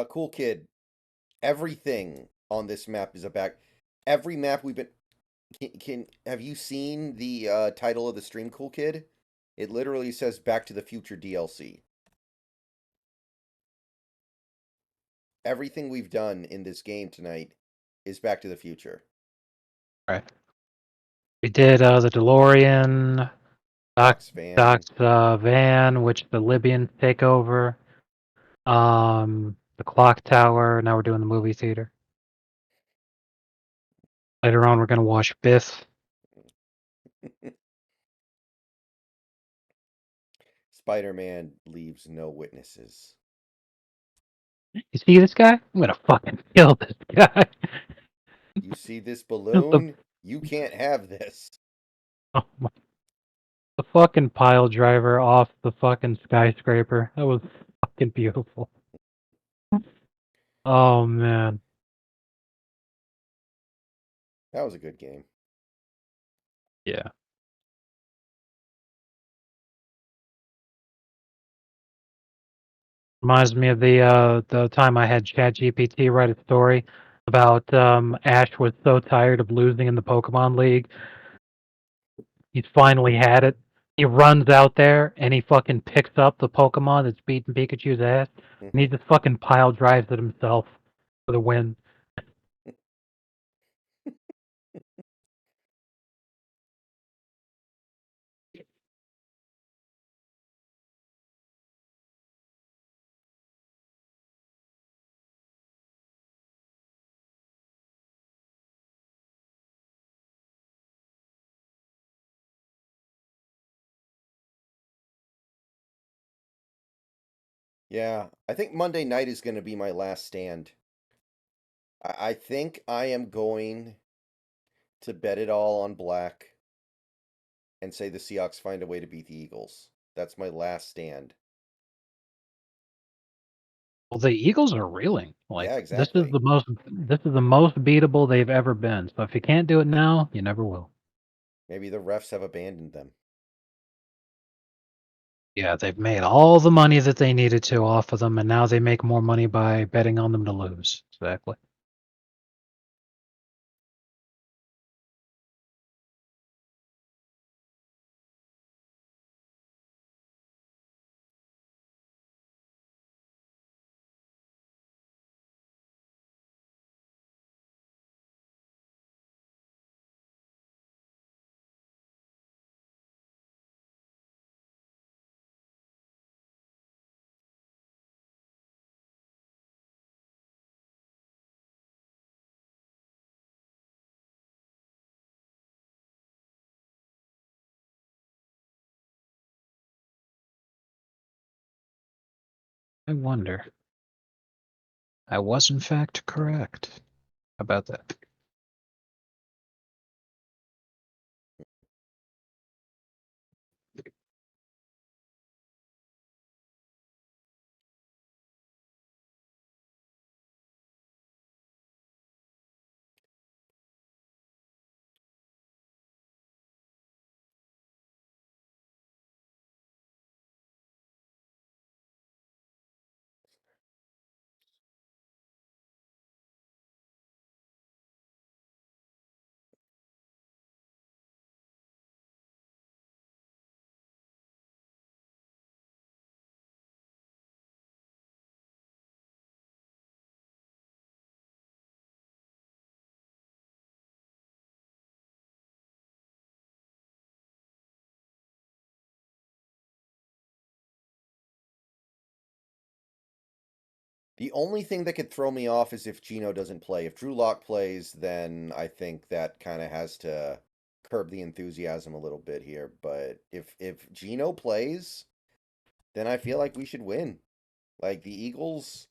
Cool kid. Everything on this map is about. Every map we've been. Can have you seen the title of the stream, Cool Kid? It literally says Back to the Future DLC. Everything we've done in this game tonight is Back to the Future. Right. We did the DeLorean, Doc's van. Doc's van, which the Libyans take over. The clock tower. Now we're doing the movie theater. Later on, we're gonna watch Biff. Spider-Man leaves no witnesses. You see this guy? I'm gonna fucking kill this guy. You see this the, balloon? You can't have this. oh my, the fucking pile driver off the fucking skyscraper. That was fucking beautiful. Oh man. That was a good game. Yeah. Reminds me of the time I had ChatGPT write a story about Ash was so tired of losing in the Pokemon League. He's finally had it. He runs out there and he fucking picks up the Pokemon that's beating Pikachu's ass, and he just fucking pile drives it himself for the win. Yeah, I think Monday night is going to be my last stand. I think I am going to bet it all on black and say the Seahawks find a way to beat the Eagles. That's my last stand. Well, the Eagles are reeling. Like Yeah, this is exactly. the most beatable they've ever been. So if you can't do it now, you never will. Maybe the refs have abandoned them. Yeah, they've made all the money that they needed to off of them, and now they make more money by betting on them to lose. Exactly. I wonder. I was in fact correct. How about that? The only thing that could throw me off is if Gino doesn't play. If Drew Lock plays, then I think that kind of has to curb the enthusiasm a little bit here. But if Gino plays, then I feel like we should win. Like the Eagles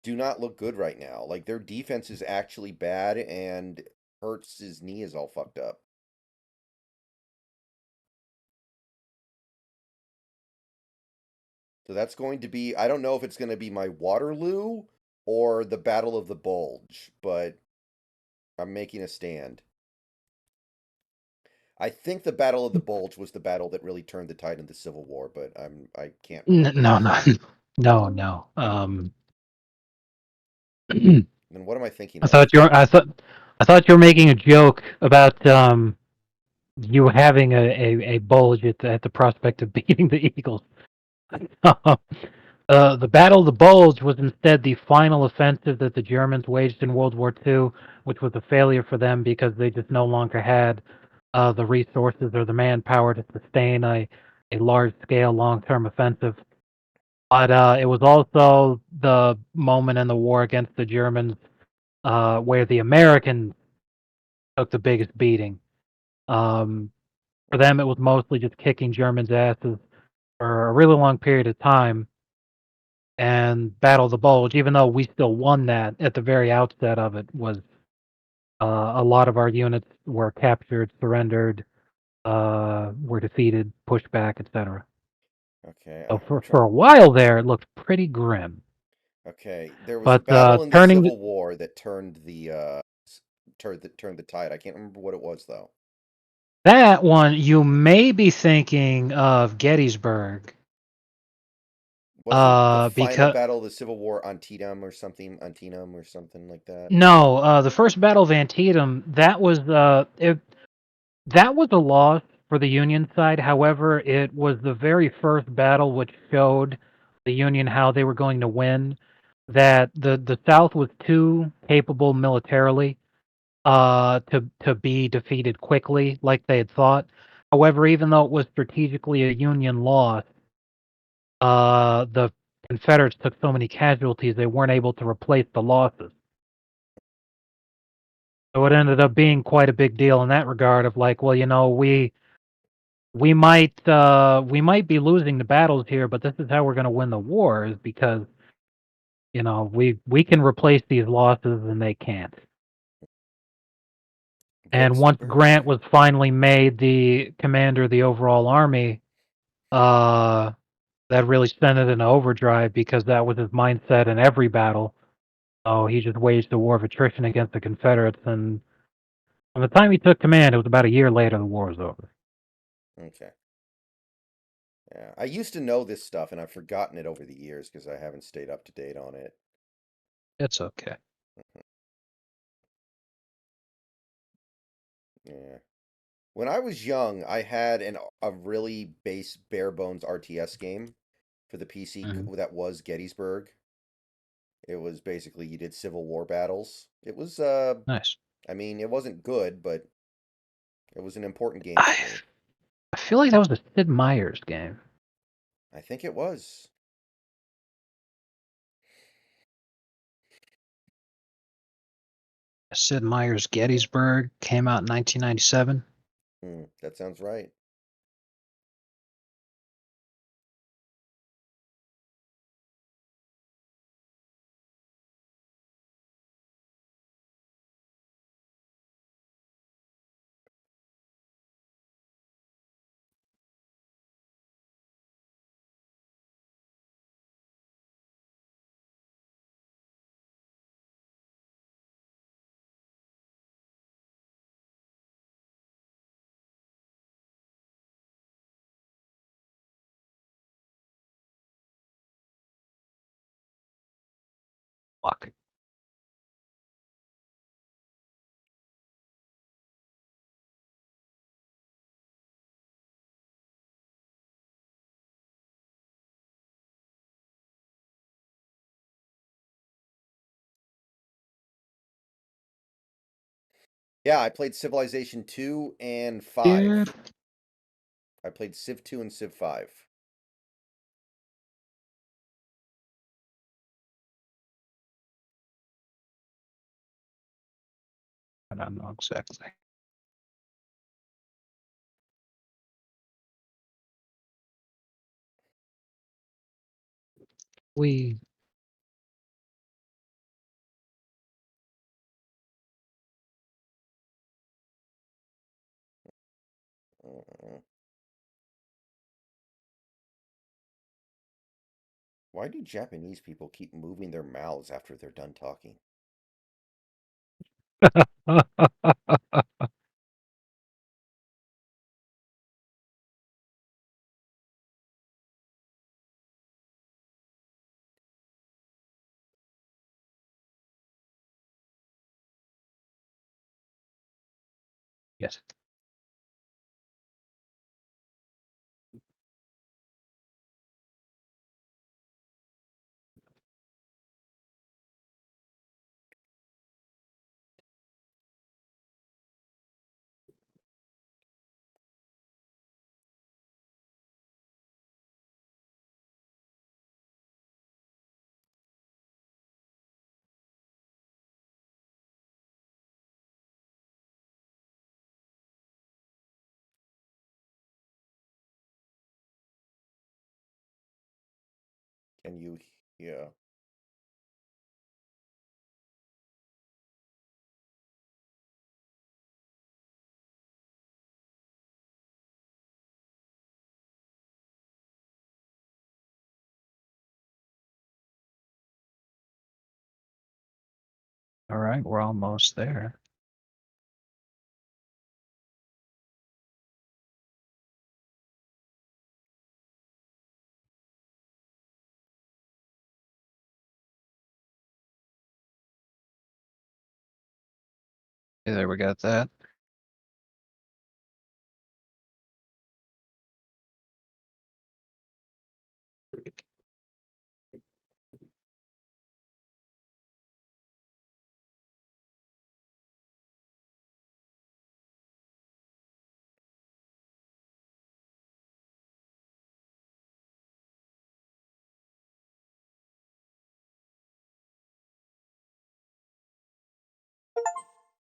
do not look good right now. Like their defense is actually bad, and Hurts' knee is all fucked up. So that's going to be, I don't know if it's going to be my Waterloo or the Battle of the Bulge, but I'm making a stand. I think the Battle of the Bulge was the battle that really turned the tide in the Civil War, but I can't remember No, for sure. no. Then what am I thinking I of? thought you were, I thought you were making a joke about you having a bulge at the prospect of beating the Eagles. The Battle of the Bulge was instead the final offensive that the Germans waged in World War II, which was a failure for them because they just no longer had the resources or the manpower to sustain a large-scale, long-term offensive. But it was also the moment in the war against the Germans where the Americans took the biggest beating. Um, for them, it was mostly just kicking Germans' asses for a really long period of time and Battle of the Bulge, even though we still won that at the very outset of it, was a lot of our units were captured, surrendered, were defeated, pushed back, etc. Okay, So I'm trying. for a while there, it looked pretty grim. Okay, there was a But battle in the turning the, Civil War that turned the tide. I can't remember what it was though. that one, you may be thinking of Gettysburg, Wasn't the final because battle of the Civil War Antietam or something like that? no, the first Battle of Antietam, that was a loss for the Union side. However, it was the very first battle which showed the Union how they were going to win. That the South was too capable militarily to be defeated quickly like they had thought. However, even though it was strategically a Union loss, the Confederates took so many casualties they weren't able to replace the losses. So it ended up being quite a big deal in that regard of like, well, we might be losing the battles here, but this is how we're going to win the wars because we can replace these losses and they can't. And once Vicksburg. Grant was finally made the commander of the overall army, uh, that really sent it into overdrive because that was his mindset in every battle. So he just waged a war of attrition against the Confederates, and by the time he took command, it was about a year later the war was over. Okay. Yeah, I used to know this stuff and I've forgotten it over the years because I haven't stayed up to date on it. It's okay. Yeah. When I was young, I had a really bare bones RTS game for the PC Mhm. that was Gettysburg. It was basically you did Civil War battles. It was Nice. I mean, it wasn't good, but it was an important game I for me. I feel like that was a Sid Meier's game. I think it was. Sid Meier's Gettysburg came out in 1997. That sounds right. Fuck. Yeah, I played Civilization 2 and 5. Dude. I played Civ 2 and Civ 5. I don't know exactly. We Uh, Why do Japanese people keep moving their mouths after they're done talking? yes. Can you hear? All right, we're almost there. Okay, there we got that.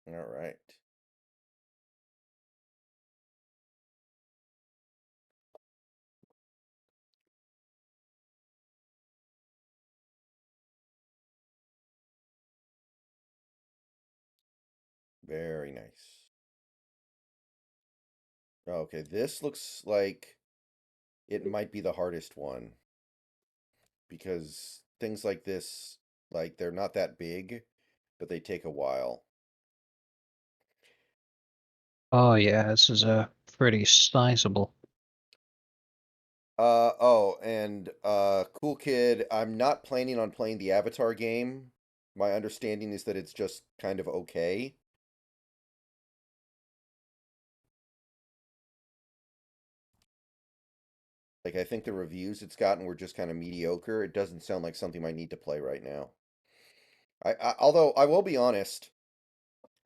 All right. Very nice. Okay, this looks like it might be the hardest one because things like this, like they're not that big, but they take a while. Oh yeah, this is a pretty sizable. Cool Kid, I'm not planning on playing the Avatar game. My understanding is that it's just kind of okay. Like, I think the reviews it's gotten were just kind of mediocre. It doesn't sound like something I need to play right now. Although I will be honest,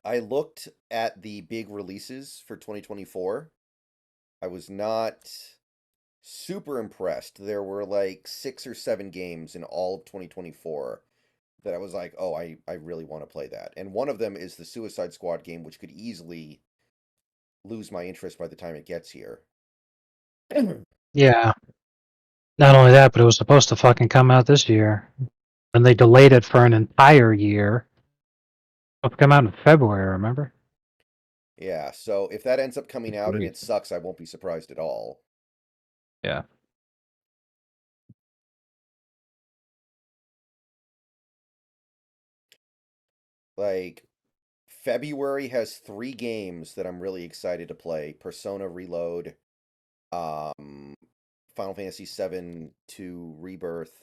I looked at the big releases for 2024. I was not super impressed. There were like 6 or 7 games in all of 2024 that I was like, oh, I really want to play that. And one of them is the Suicide Squad game, which could easily lose my interest by the time it gets here. Yeah. Not only that, but it was supposed to fucking come out this year. And they delayed it for an entire year. It'll come out in February, remember? Yeah, so if that ends up coming out and it sucks, I won't be surprised at all. Yeah. Like, February has 3 games that I'm really excited to play: Persona Reload, um, Final Fantasy VII 2 Rebirth,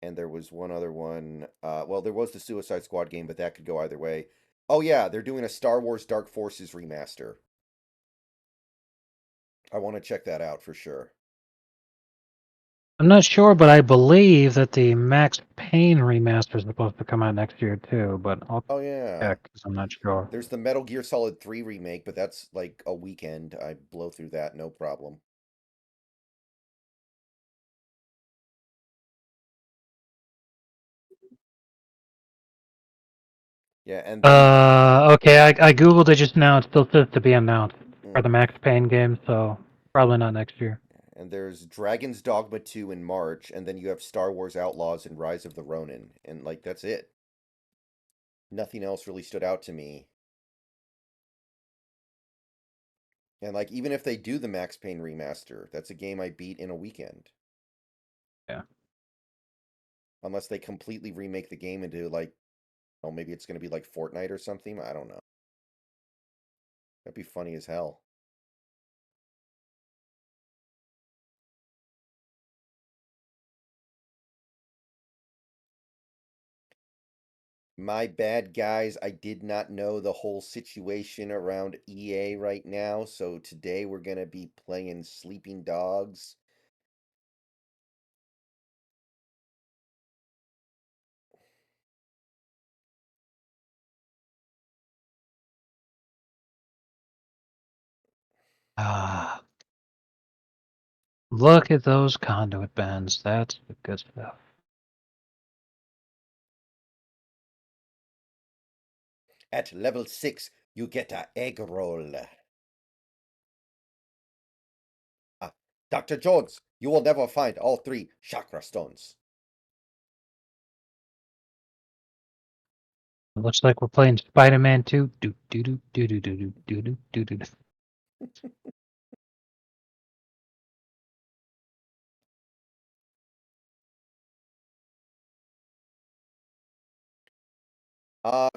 and there was one other one. Well, there was the Suicide Squad game, but that could go either way. Oh yeah, they're doing a Star Wars Dark Forces remaster. I want to check that out for sure. I'm not sure, but I believe that the Max Payne remaster is supposed to come out next year too, but I'll Oh yeah. check because I'm not sure. There's the Metal Gear Solid 3 remake, but that's like a weekend. I blow through that, no problem. Yeah, and then Okay, I googled it just now. It still says to be announced for mm, the Max Payne game, so probably not next year. and there's Dragon's Dogma 2 in March, and then you have Star Wars Outlaws and Rise of the Ronin, and like that's it. Nothing else really stood out to me. And like even if they do the Max Payne remaster, that's a game I beat in a weekend. Yeah. Unless they completely remake the game into like, oh, maybe it's going to be like Fortnite or something. I don't know. That'd be funny as hell. My bad, guys. I did not know the whole situation around EA right now. So today we're going to be playing Sleeping Dogs. Ah, look at those conduit bends. That's the good stuff. At level 6, you get a egg roll. Dr. Jones, you will never find all 3 chakra stones. It looks like we're playing Spider-Man 2. Do do do do do do do do do do do.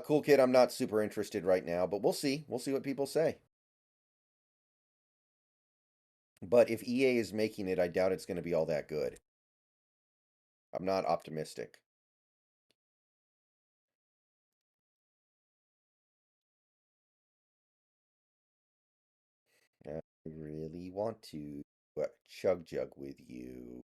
Cool Kid, I'm not super interested right now, but we'll see. We'll see what people say. But if EA is making it, I doubt it's going to be all that good. I'm not optimistic. I really want to chug jug with you.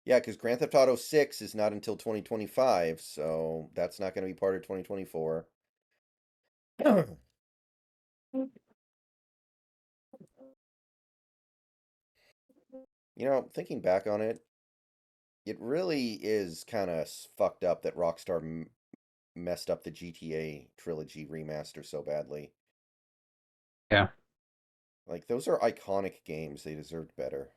Yeah, because Grand Theft Auto 6 is not until 2025, so that's not going to be part of 2024. Thinking back on it, it really is kind of fucked up that Rockstar messed up the GTA trilogy remaster so badly. Yeah. Like, those are iconic games. They deserved better.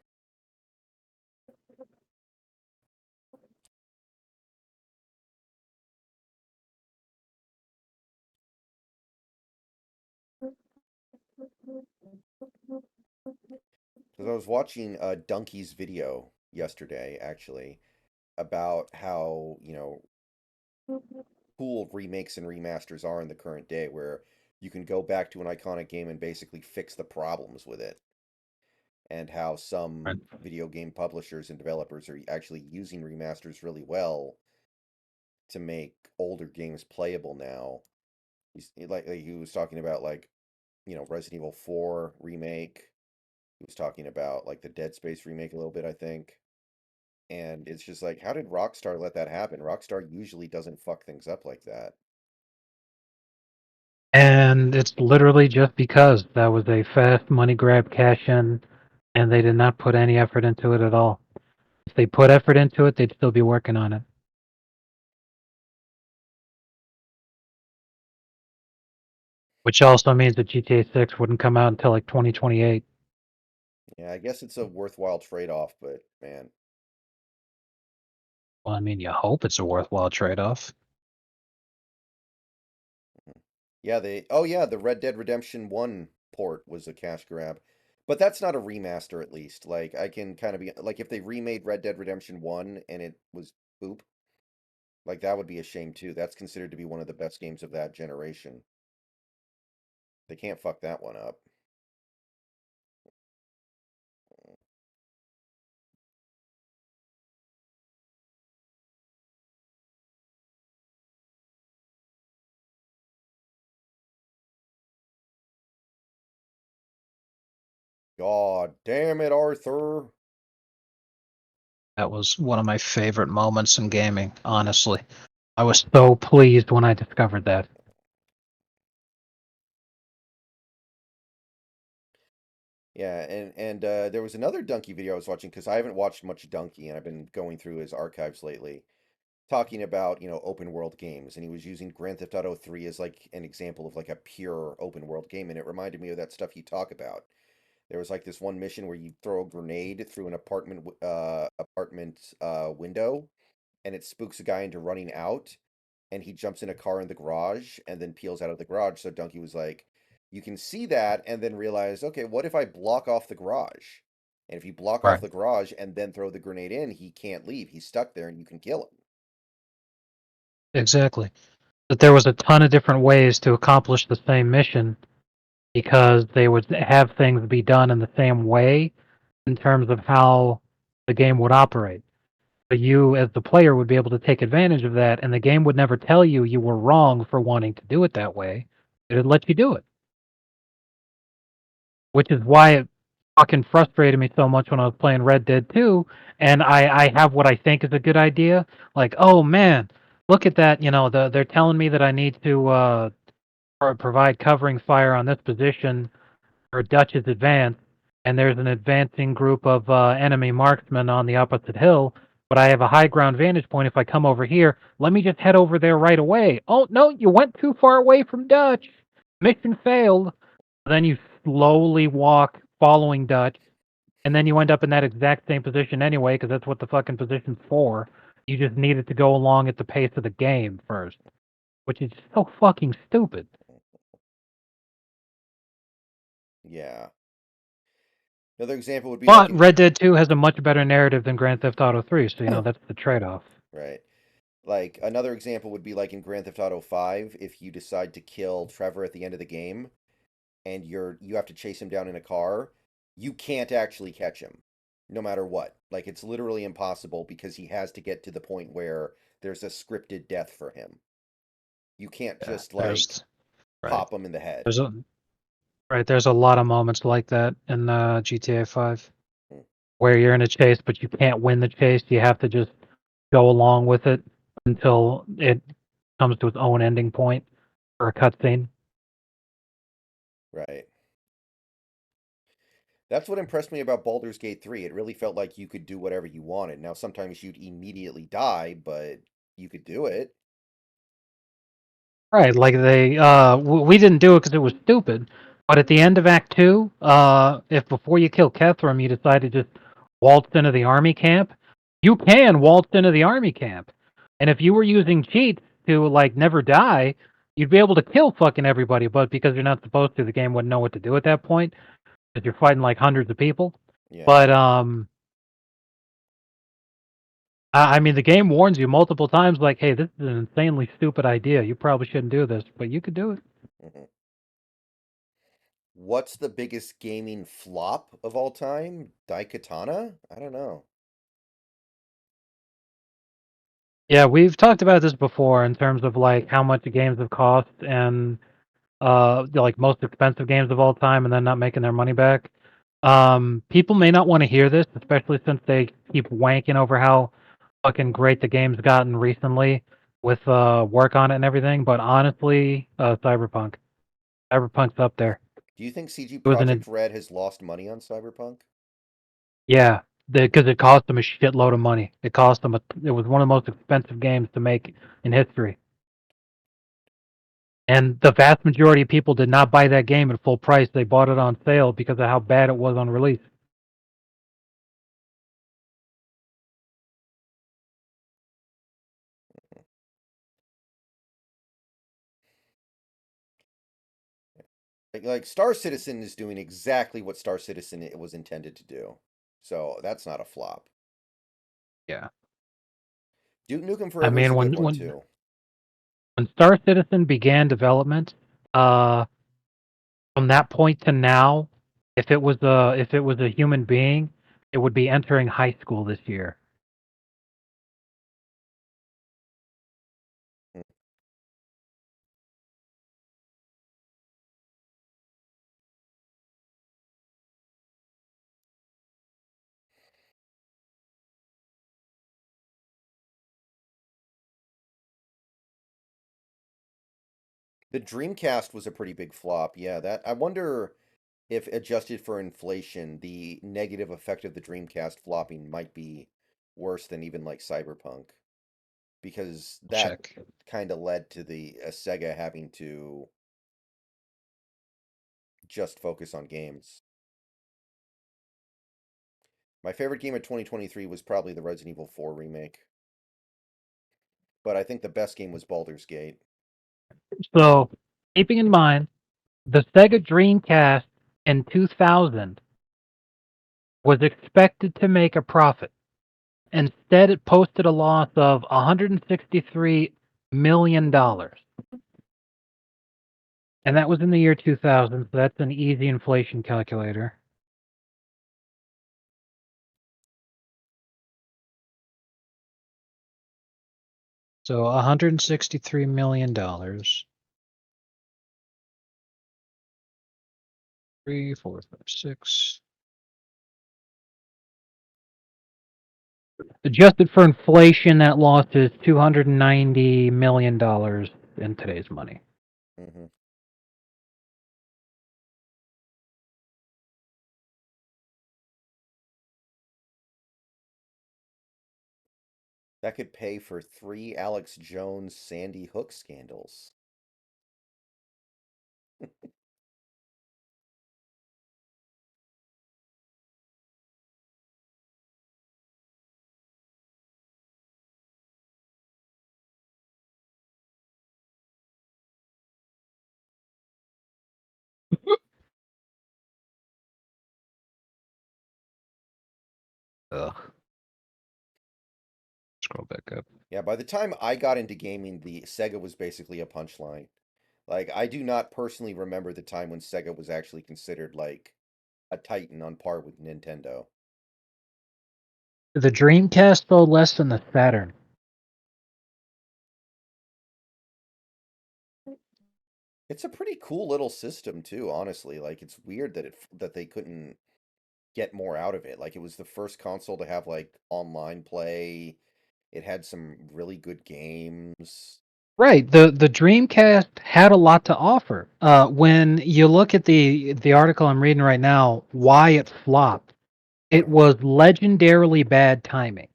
Because I was watching Donkey's video yesterday, actually, about how, cool remakes and remasters are in the current day, where you can go back to an iconic game and basically fix the problems with it, and how Right. some video game publishers and developers are actually using remasters really well to make older games playable now. Like he was talking about like, Resident Evil 4 remake. He was talking about like the Dead Space remake a little bit, I think. And it's just like, how did Rockstar let that happen? Rockstar usually doesn't fuck things up like that. And it's literally just because that was a fast money grab cash in, and they did not put any effort into it at all. If they put effort into it, they'd still be working on it. Which also means that GTA 6 wouldn't come out until like 2028. Yeah, I guess it's a worthwhile trade-off, but man. Well, I mean, you hope it's a worthwhile trade-off. Yeah, the Red Dead Redemption 1 port was a cash grab. But that's not a remaster at least. Like I can kind of be like if they remade Red Dead Redemption 1 and it was poop, like that would be a shame too. That's considered to be one of the best games of that generation. They can't fuck that one up. God damn it, Arthur. That was one of my favorite moments in gaming, honestly. I was so pleased when I discovered that. Yeah, and there was another Donkey video I was watching because I haven't watched much Donkey and I've been going through his archives lately, talking about, open world games, and he was using Grand Theft Auto 3 as like an example of like a pure open world game, and it reminded me of that stuff you talk about. There was like this one mission where you throw a grenade through an apartment window, and it spooks a guy into running out, and he jumps in a car in the garage and then peels out of the garage. So Donkey was like, you can see that and then realize, okay, what if I block off the garage? And if you block off Right. the garage and then throw the grenade in, he can't leave. He's stuck there and you can kill him. Exactly. But there was a ton of different ways to accomplish the same mission because they would have things be done in the same way in terms of how the game would operate. But you, as the player, would be able to take advantage of that, and the game would never tell you you were wrong for wanting to do it that way. It'd let you do it. Which is why it fucking frustrated me so much when I was playing Red Dead 2, and I have what I think is a good idea. Like, oh man, look at that, they're telling me that I need to provide covering fire on this position for Dutch's advance, and there's an advancing group of enemy marksmen on the opposite hill, but I have a high ground vantage point if I come over here. Let me just head over there right away. Oh, no, you went too far away from Dutch. Mission failed. Then you slowly walk following Dutch, and then you end up in that exact same position anyway, because that's what the fucking position's for. You just needed to go along at the pace of the game first, which is so fucking stupid. Yeah. Another example would be like But in Red Dead 2 has a much better narrative than Grand Theft Auto 3, so that's the trade-off. right. Like another example would be like in Grand Theft Auto 5, if you decide to kill Trevor at the end of the game and you have to chase him down in a car, you can't actually catch him no matter what. Like it's literally impossible because he has to get to the point where there's a scripted death for him. You can't Yeah, just like right. pop him in the head. There's a lot of moments like that in GTA 5 Hmm. where you're in a chase, but you can't win the chase. You have to just go along with it until it comes to its own ending point for a cutscene. Right. That's what impressed me about Baldur's Gate 3. It really felt like you could do whatever you wanted. Now, sometimes you'd immediately die, but you could do it. Right, like we didn't do it because it was stupid. But at the end of Act 2, if before you kill Kethram, you decide to just waltz into the army camp, you can waltz into the army camp. And if you were using cheats to like never die, you'd be able to kill fucking everybody. But because you're not supposed to, the game wouldn't know what to do at that point because you're fighting like hundreds of people. Yeah. But I mean, the game warns you multiple times, like, "Hey, this is an insanely stupid idea. You probably shouldn't do this," but you could do it. Hmm. What's the biggest gaming flop of all time? Daikatana? I don't know. Yeah, we've talked about this before in terms of like how much the games have cost and like most expensive games of all time, and then not making their money back. People may not want to hear this, especially since they keep wanking over how fucking great the game's gotten recently with work on it and everything. But honestly, Cyberpunk's up there. Do you think CG It was Project Red has lost money on Cyberpunk? yeah, because it cost them a shitload of money. It cost them it was one of the most expensive games to make in history. And the vast majority of people did not buy that game at full price. They bought it on sale because of how bad it was on release. Like Star Citizen is doing exactly what Star Citizen it was intended to do. So that's not a flop. Yeah. Duke Nukem I Forever is mean, a good when one when too. when Star Citizen began development, uh, from that point to now, if it was a human being, it would be entering high school this year. Mm. The Dreamcast was a pretty big flop. Yeah, that I wonder if adjusted for inflation, the negative effect of the Dreamcast flopping might be worse than even like Cyberpunk because that Check. kind of led to the Sega having to just focus on games. My favorite game of 2023 was probably the Resident Evil 4 remake, but I think the best game was Baldur's Gate. So, keeping in mind, the Sega Dreamcast in 2000 was expected to make a profit. Instead, it posted a loss of $163 million. And that was in the year 2000, so that's an easy inflation calculator. So $163 million. 3, 4, 5, 6. Adjusted for inflation, that loss is $290 million in today's money. Hmm. That could pay for 3 Alex Jones Sandy Hook scandals. Ugh. Scroll back up. Yeah, by the time I got into gaming, the Sega was basically a punchline. Like, I do not personally remember the time when Sega was actually considered like a titan on par with Nintendo. The Dreamcast sold less than the Saturn. It's a pretty cool little system too, honestly. Like, it's weird that that they couldn't get more out of it. Like, it was the first console to have like online play. It had some really good games. Right. The Dreamcast had a lot to offer. When you look at the article I'm reading right now, why it flopped, it was legendarily bad timing.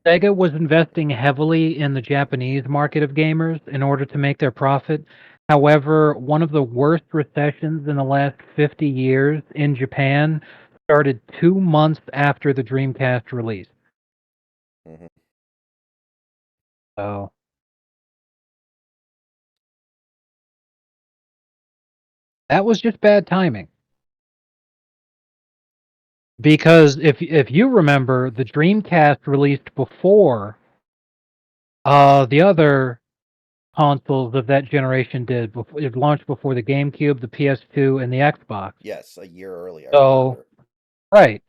Sega was investing heavily in the Japanese market of gamers in order to make their profit. However, one of the worst recessions in the last 50 years in Japan started 2 months after the Dreamcast release. Hmm. So that was just bad timing. Because if you remember, the Dreamcast released before the other consoles of that generation did. Before, it launched before the GameCube, the PS2, and the Xbox. Yes, a year early, I So, remember. right.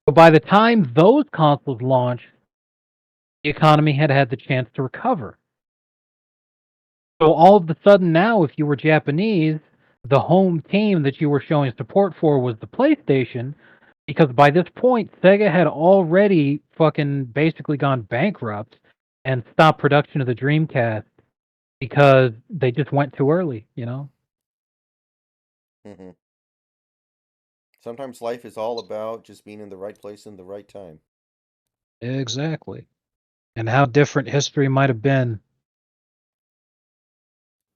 But by the time those consoles launched, the economy had had the chance to recover. So all of a sudden now, if you were Japanese, the home team that you were showing support for was the PlayStation, because by this point, Sega had already fucking basically gone bankrupt and stopped production of the Dreamcast because they just went too early, you know? Hmm. Sometimes life is all about just being in the right place in the right time. Exactly. And how different history might have been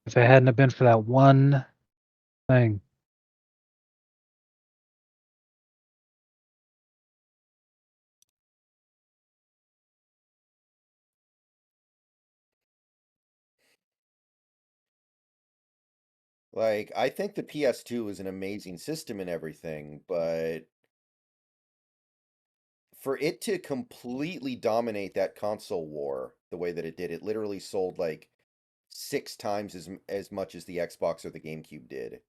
if it hadn't have been for that one thing. Like, I think the PS2 is an amazing system and everything, but for it to completely dominate that console war the way that it did, it literally sold like 6 times as much as the Xbox or the GameCube did.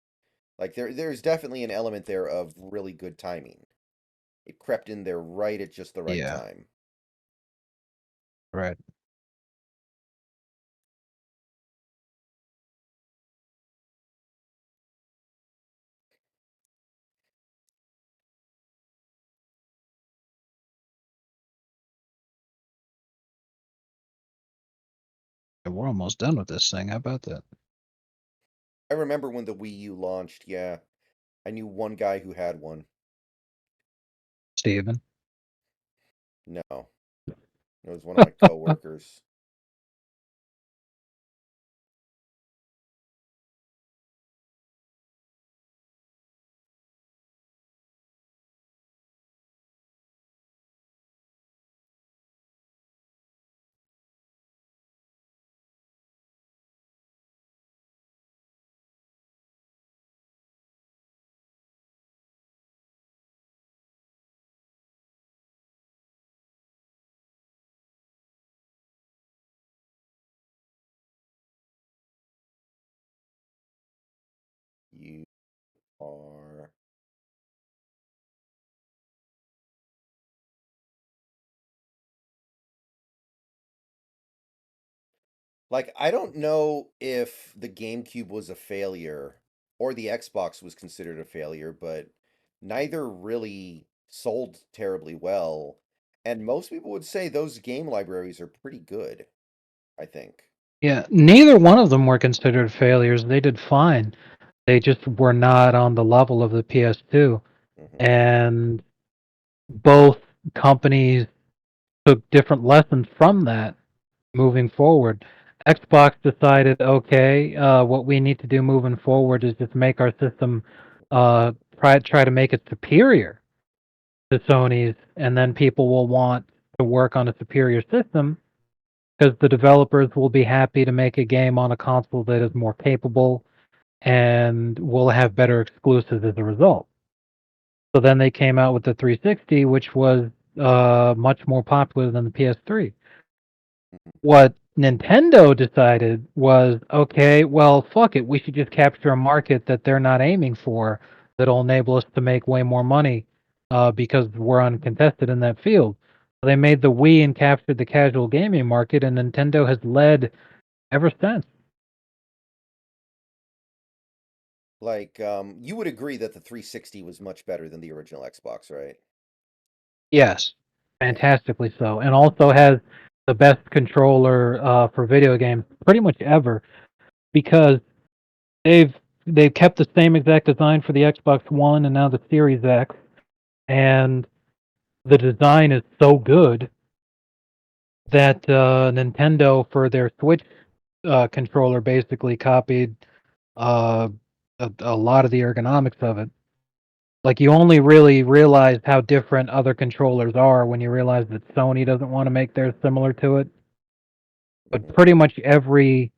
Like there's definitely an element there of really good timing. It crept in there right at just the right Yeah, time. right. And we're almost done with this thing. How about that? I remember when the Wii U launched, yeah. I knew one guy who had one. Steven? No. It was one of my coworkers. You are like, I don't know if the GameCube was a failure or the Xbox was considered a failure, but neither really sold terribly well. And most people would say those game libraries are pretty good, I think. Yeah, neither one of them were considered failures. They did fine. They just were not on the level of the PS2. Hmm. And both companies took different lessons from that moving forward. Xbox decided, okay, what we need to do moving forward is just make our system, try to make it superior to Sony's, and then people will want to work on a superior system because the developers will be happy to make a game on a console that is more capable and will have better exclusives as a result. So then they came out with the 360, which was much more popular than the PS3. What Nintendo decided was, okay, well, fuck it, we should just capture a market that they're not aiming for that'll enable us to make way more money because we're uncontested in that field. So they made the Wii and captured the casual gaming market, and Nintendo has led ever since. Like, you would agree that the 360 was much better than the original Xbox, right? Yes, Yeah. fantastically so, and also has the best controller for video games pretty much ever because they've they've kept the same exact design for the Xbox One and now the Series X, and the design is so good that Nintendo for their Switch controller basically copied uh, a lot of the ergonomics of it. Like you only really realize how different other controllers are when you realize that Sony doesn't want to make theirs similar to it. But Hmm. pretty much every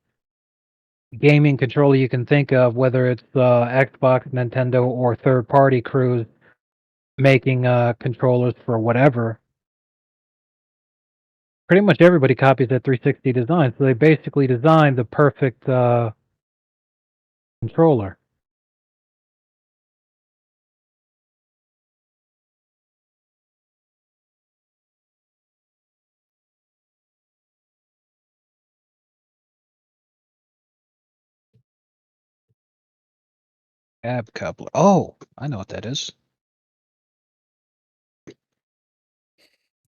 gaming controller you can think of, whether it's Xbox, Nintendo, or third-party crews, making controllers for whatever. Pretty much everybody copies that 360 design, so they basically designed the perfect controller. Ab coupler. Oh, I know what that is.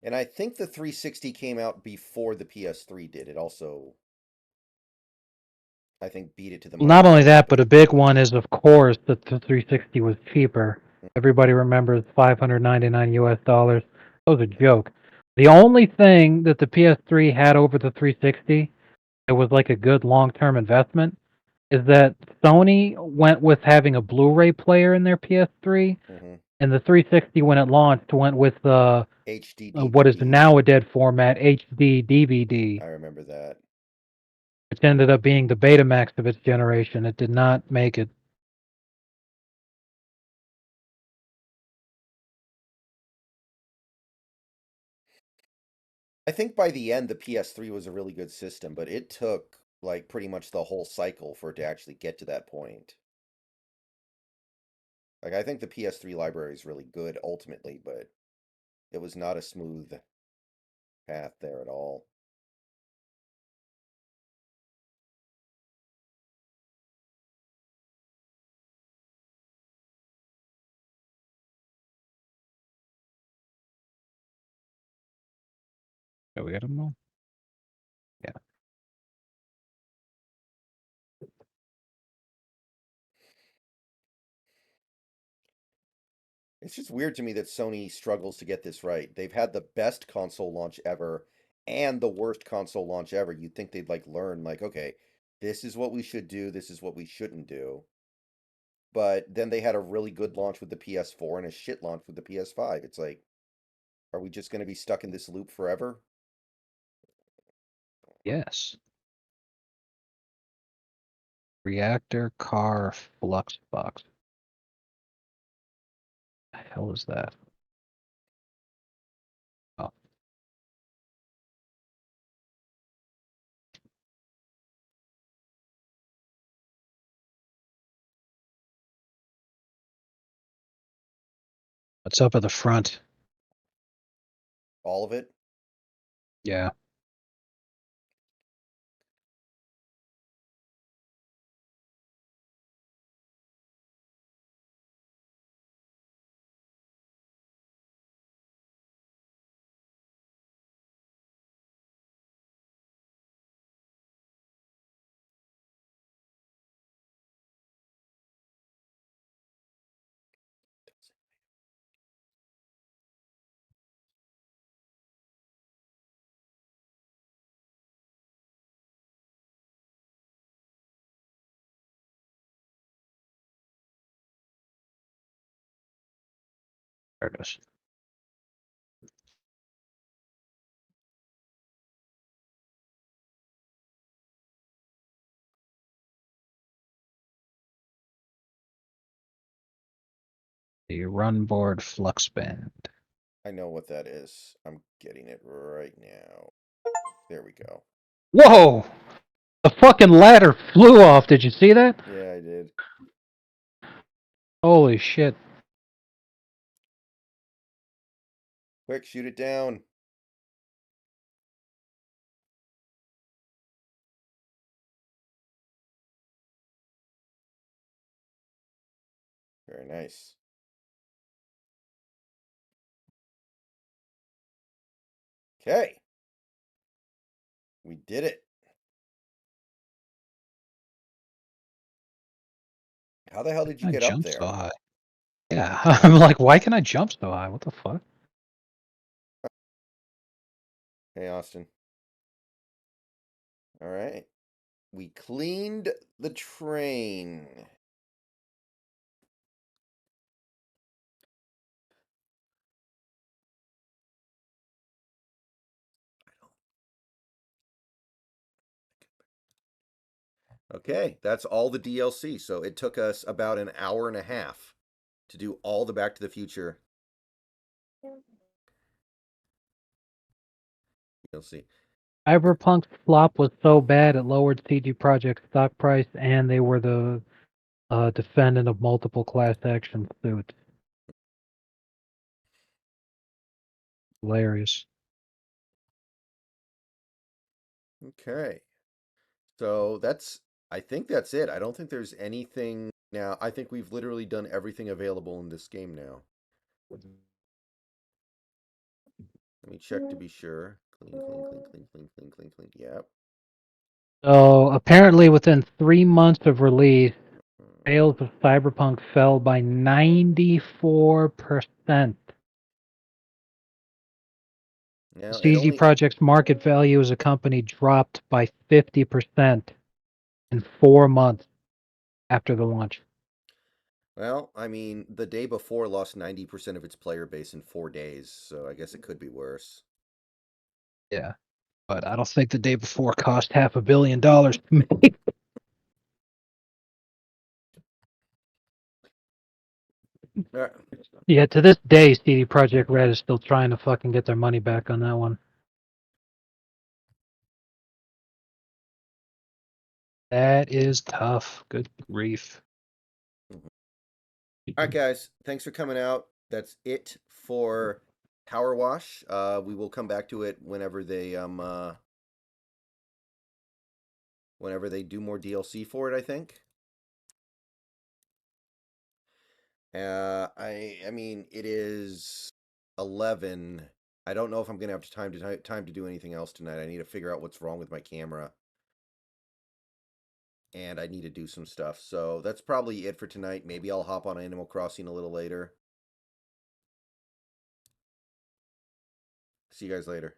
And I think the 360 came out before the PS3 did. It also, I think, beat it to the Not market only a little that, but a bit. big one is, of course, that the 360 was cheaper. Everybody remembers $599 US. That was a joke. The only thing that the PS3 had over the 360 that was like a good long-term investment is that Sony went with having a Blu-ray player in their PS3, Mm-hmm. and the 360 when it launched went with HD what is DVD. now a dead format, HD DVD, I remember that. which ended up being the Betamax of its generation. It did not make it. I think by the end, the PS3 was a really good system, but it took like pretty much the whole cycle for it to actually get to that point. Like, I think the PS3 library is really good ultimately, but it was not a smooth path there at all. Oh, we got them all. Yeah. It's just weird to me that Sony struggles to get this right. They've had the best console launch ever and the worst console launch ever. You'd think they'd like learn, like, okay, this is what we should do, this is what we shouldn't do. But then they had a really good launch with the PS4 and a shit launch with the PS5. It's like, are we just going to be stuck in this loop forever? Yes. Reactor car flux box. The hell is that? Oh, what's up at the front? All of it? Yeah. There it is. The run board flux band. I know what that is. I'm getting it right now. There we go. Whoa! The fucking ladder flew off. Did you see that? Yeah, I did. Holy shit. Quick, shoot it down. Very nice. Okay. We did it. How the hell did you I get up jumped so there? high. Yeah. I'm like, why can I jump so high? What the fuck? Hey, Austin. All right. We cleaned the train. Okay, that's all the DLC. So it took us about an hour and a half to do all the Back to the Future You'll see. Cyberpunk's flop was so bad it lowered CG Project's stock price, and they were the defendant of multiple class action suits. Hilarious. Okay. So I think that's it. I don't think there's anything now. I think we've literally done everything available in this game now. Let me check to be sure. Clean, clean, clean, clean, clean, clean, clean, clean. Yep. So apparently, within 3 months of release, sales of Cyberpunk fell by 94%. Now it CG only Project's market value as a company dropped by 50% in 4 months after the launch. well, I mean, the day before lost 90% of its player base in 4 days, so I guess it could be worse. Yeah, but I don't think the day before cost $500 million to make. Yeah, to this day, CD Projekt Red is still trying to fucking get their money back on that one. That is tough. Good grief. All right, guys. Thanks for coming out. That's it for PowerWash. We will come back to it whenever they do more DLC for it, I think. I mean, it is 11. I don't know if I'm gonna have time to do anything else tonight. I need to figure out what's wrong with my camera, and I need to do some stuff. So that's probably it for tonight. Maybe I'll hop on Animal Crossing a little later. See you guys later.